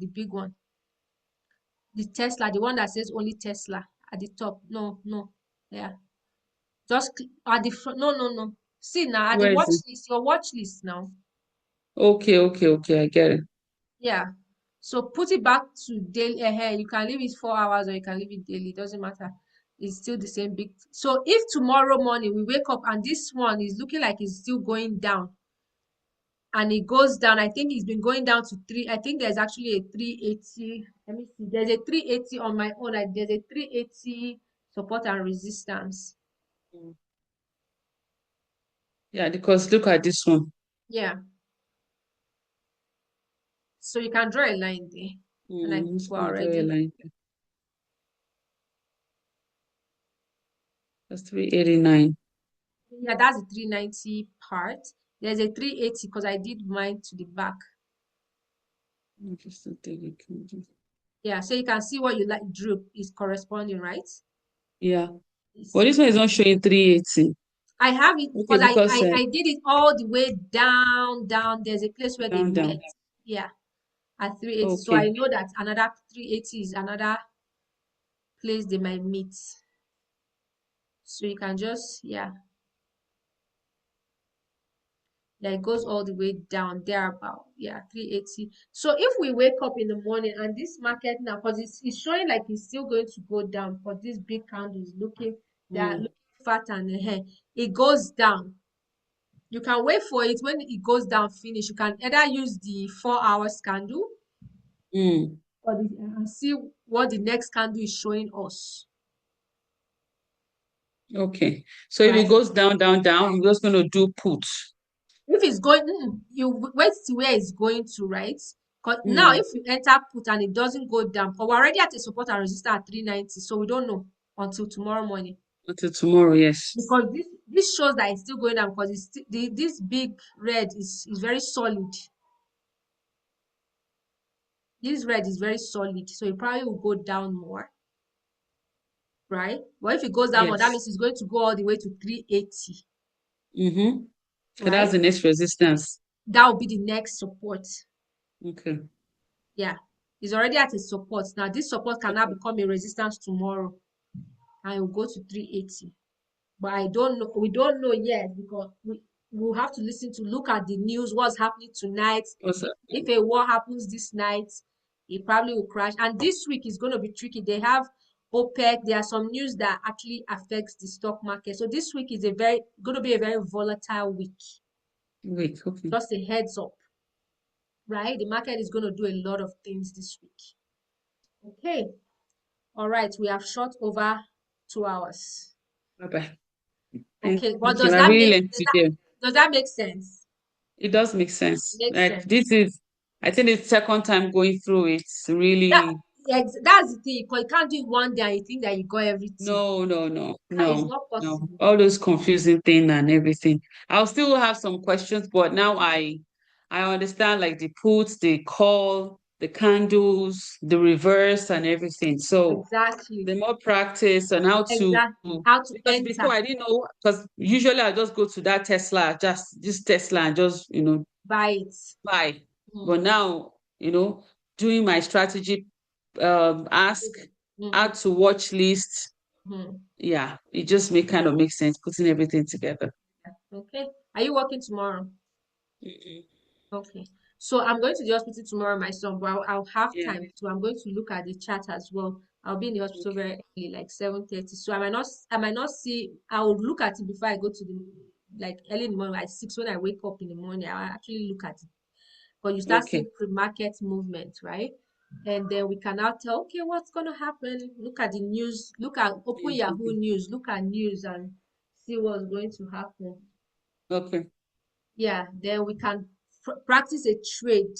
the Tesla, the one that says only Tesla at the top. No, yeah. Just at the front. No. See now at the Where is watch it? list, your watch list now. Okay. I get it. Yeah. So put it back to daily. You can leave it 4 hours or you can leave it daily. It doesn't matter. It's still the same big. So if tomorrow morning we wake up and this one is looking like it's still going down and it goes down, I think it's been going down to 3. I think there's actually a 380. Let me see. There's a 380 on my own. Like there's a 380 support and resistance. Yeah, because look at this one. Yeah. So you can draw a line there. And I think It's we're gonna draw a already. line. That's 389. Yeah, that's the 390 part. There's a 380 because I did mine to the back. Just to take it. Yeah, so you can see what you drew is corresponding, right? Yeah. It's, Well, this one is not showing 380. I have it Okay, because because I did it all the way down. There's a place where they down. met. Yeah, at 380. So I Okay. know that another 380 is another place they might meet. So you can just, yeah, it goes all the way down there about, yeah, 380. So if we wake up in the morning and this market now, because it's showing like it's still going to go down, because this big candle is looking, they're looking fat and it goes down. You can wait for it. When it goes down finish, you can either use the 4 hours candle or and see what the next candle is showing us, Okay. So if it right? goes down, I'm just going to do put. If it's going, you wait till where it's going to, right? Because now if you enter put and it doesn't go down, but we're already at a support and resistance at 390, so we don't know until tomorrow morning. Until tomorrow, yes. Because This shows that it's still going down because this big red is very solid. This red is very solid, so it probably will go down more, right? But if it goes down more, that Yes. means it's going to go all the way to 380, Mm-hmm. So that's right? the next resistance. That will be the next support. Okay. Yeah, it's already at a support. Now, this support can now Okay. become a resistance tomorrow, and it will go to 380. But I don't know. We don't know yet because we'll have to look at the news, what's happening tonight. What's that? If a war happens this night, it probably will crash. And this week is going to be tricky. They have OPEC. There are some news that actually affects the stock market. So this week is going to be a very volatile week. Wait, okay. Just a heads up, right? The market is going to do a lot of things this week. Okay. All right. We have shot over 2 hours. Bye-bye. Okay. But Thank you. I really learned today. does that make sense? It does make sense. Makes Like sense. this is, I think it's second time going through it. That, Really, that's the thing. Because you can't do it one day and you think that you got everything. It's no, not no. possible. All those confusing thing and everything. I'll still have some questions, but now I understand like the puts, the call, the candles, the reverse and everything. So Exactly. the more practice on how to, Exactly. How to because before enter, I didn't know, because usually I just go to that Tesla, just this Tesla and just, buy it. buy. But Mm. now, doing my strategy, ask, Mm-hmm. add to watch list. Mm-hmm. Yeah, it just kind of makes sense putting everything together. Okay. Are you working tomorrow? Mm-mm. Okay. So I'm going to the hospital tomorrow, my son, but I'll have Yeah. time. So I'm going to look at the chat as well. I'll be in the hospital Okay. very early, like 7:30. So I might not see. I will look at it before I go to the like early in the morning, like 6 when I wake up in the morning. I'll actually look at it. But you start Okay. seeing pre-market movement, right? And then we can now tell, okay, what's gonna happen? Look at the news, open Yahoo Mhm. News, look at news and see what's going to happen. Okay. Yeah, then we can practice a trade.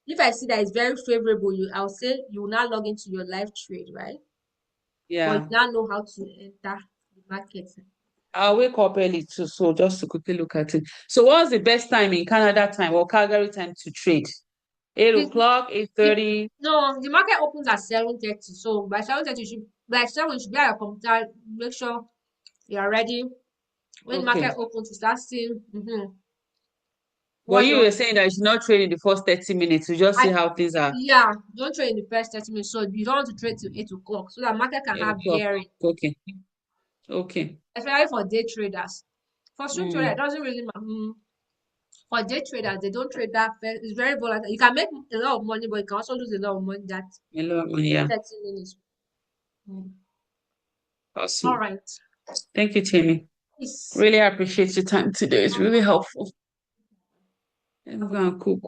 If I see that it's very favorable, I'll say you will now log into your live trade, right? But you Yeah. now know how to enter the market. I'll wake up early too, so just to quickly look at it. So what's the best time in Canada time or Calgary time to trade? 8 The, o'clock, the, 8:30? no, the market opens at 7:30. So by 7:30, by 7 you should be at your computer. Make sure you are ready. When the market Okay. opens, you start seeing But what you you were want. saying that you should not trade in the first 30 minutes to just see I how things are. Yeah, don't trade in the first 30 minutes. So you don't want to trade till 8 o'clock so that market can 8 have o'clock. bearing, Okay. Okay. especially for day traders. For swing trader, it Mm. doesn't really matter. For day traders, they don't trade that fast. It's very volatile. You can make a lot of money, but you can also lose a lot of money that Hello. Yeah. 30 minutes. Mm. All Awesome. right. Thank you, Timmy. Peace. Really appreciate your time today. It's really helpful. I'm gonna cook.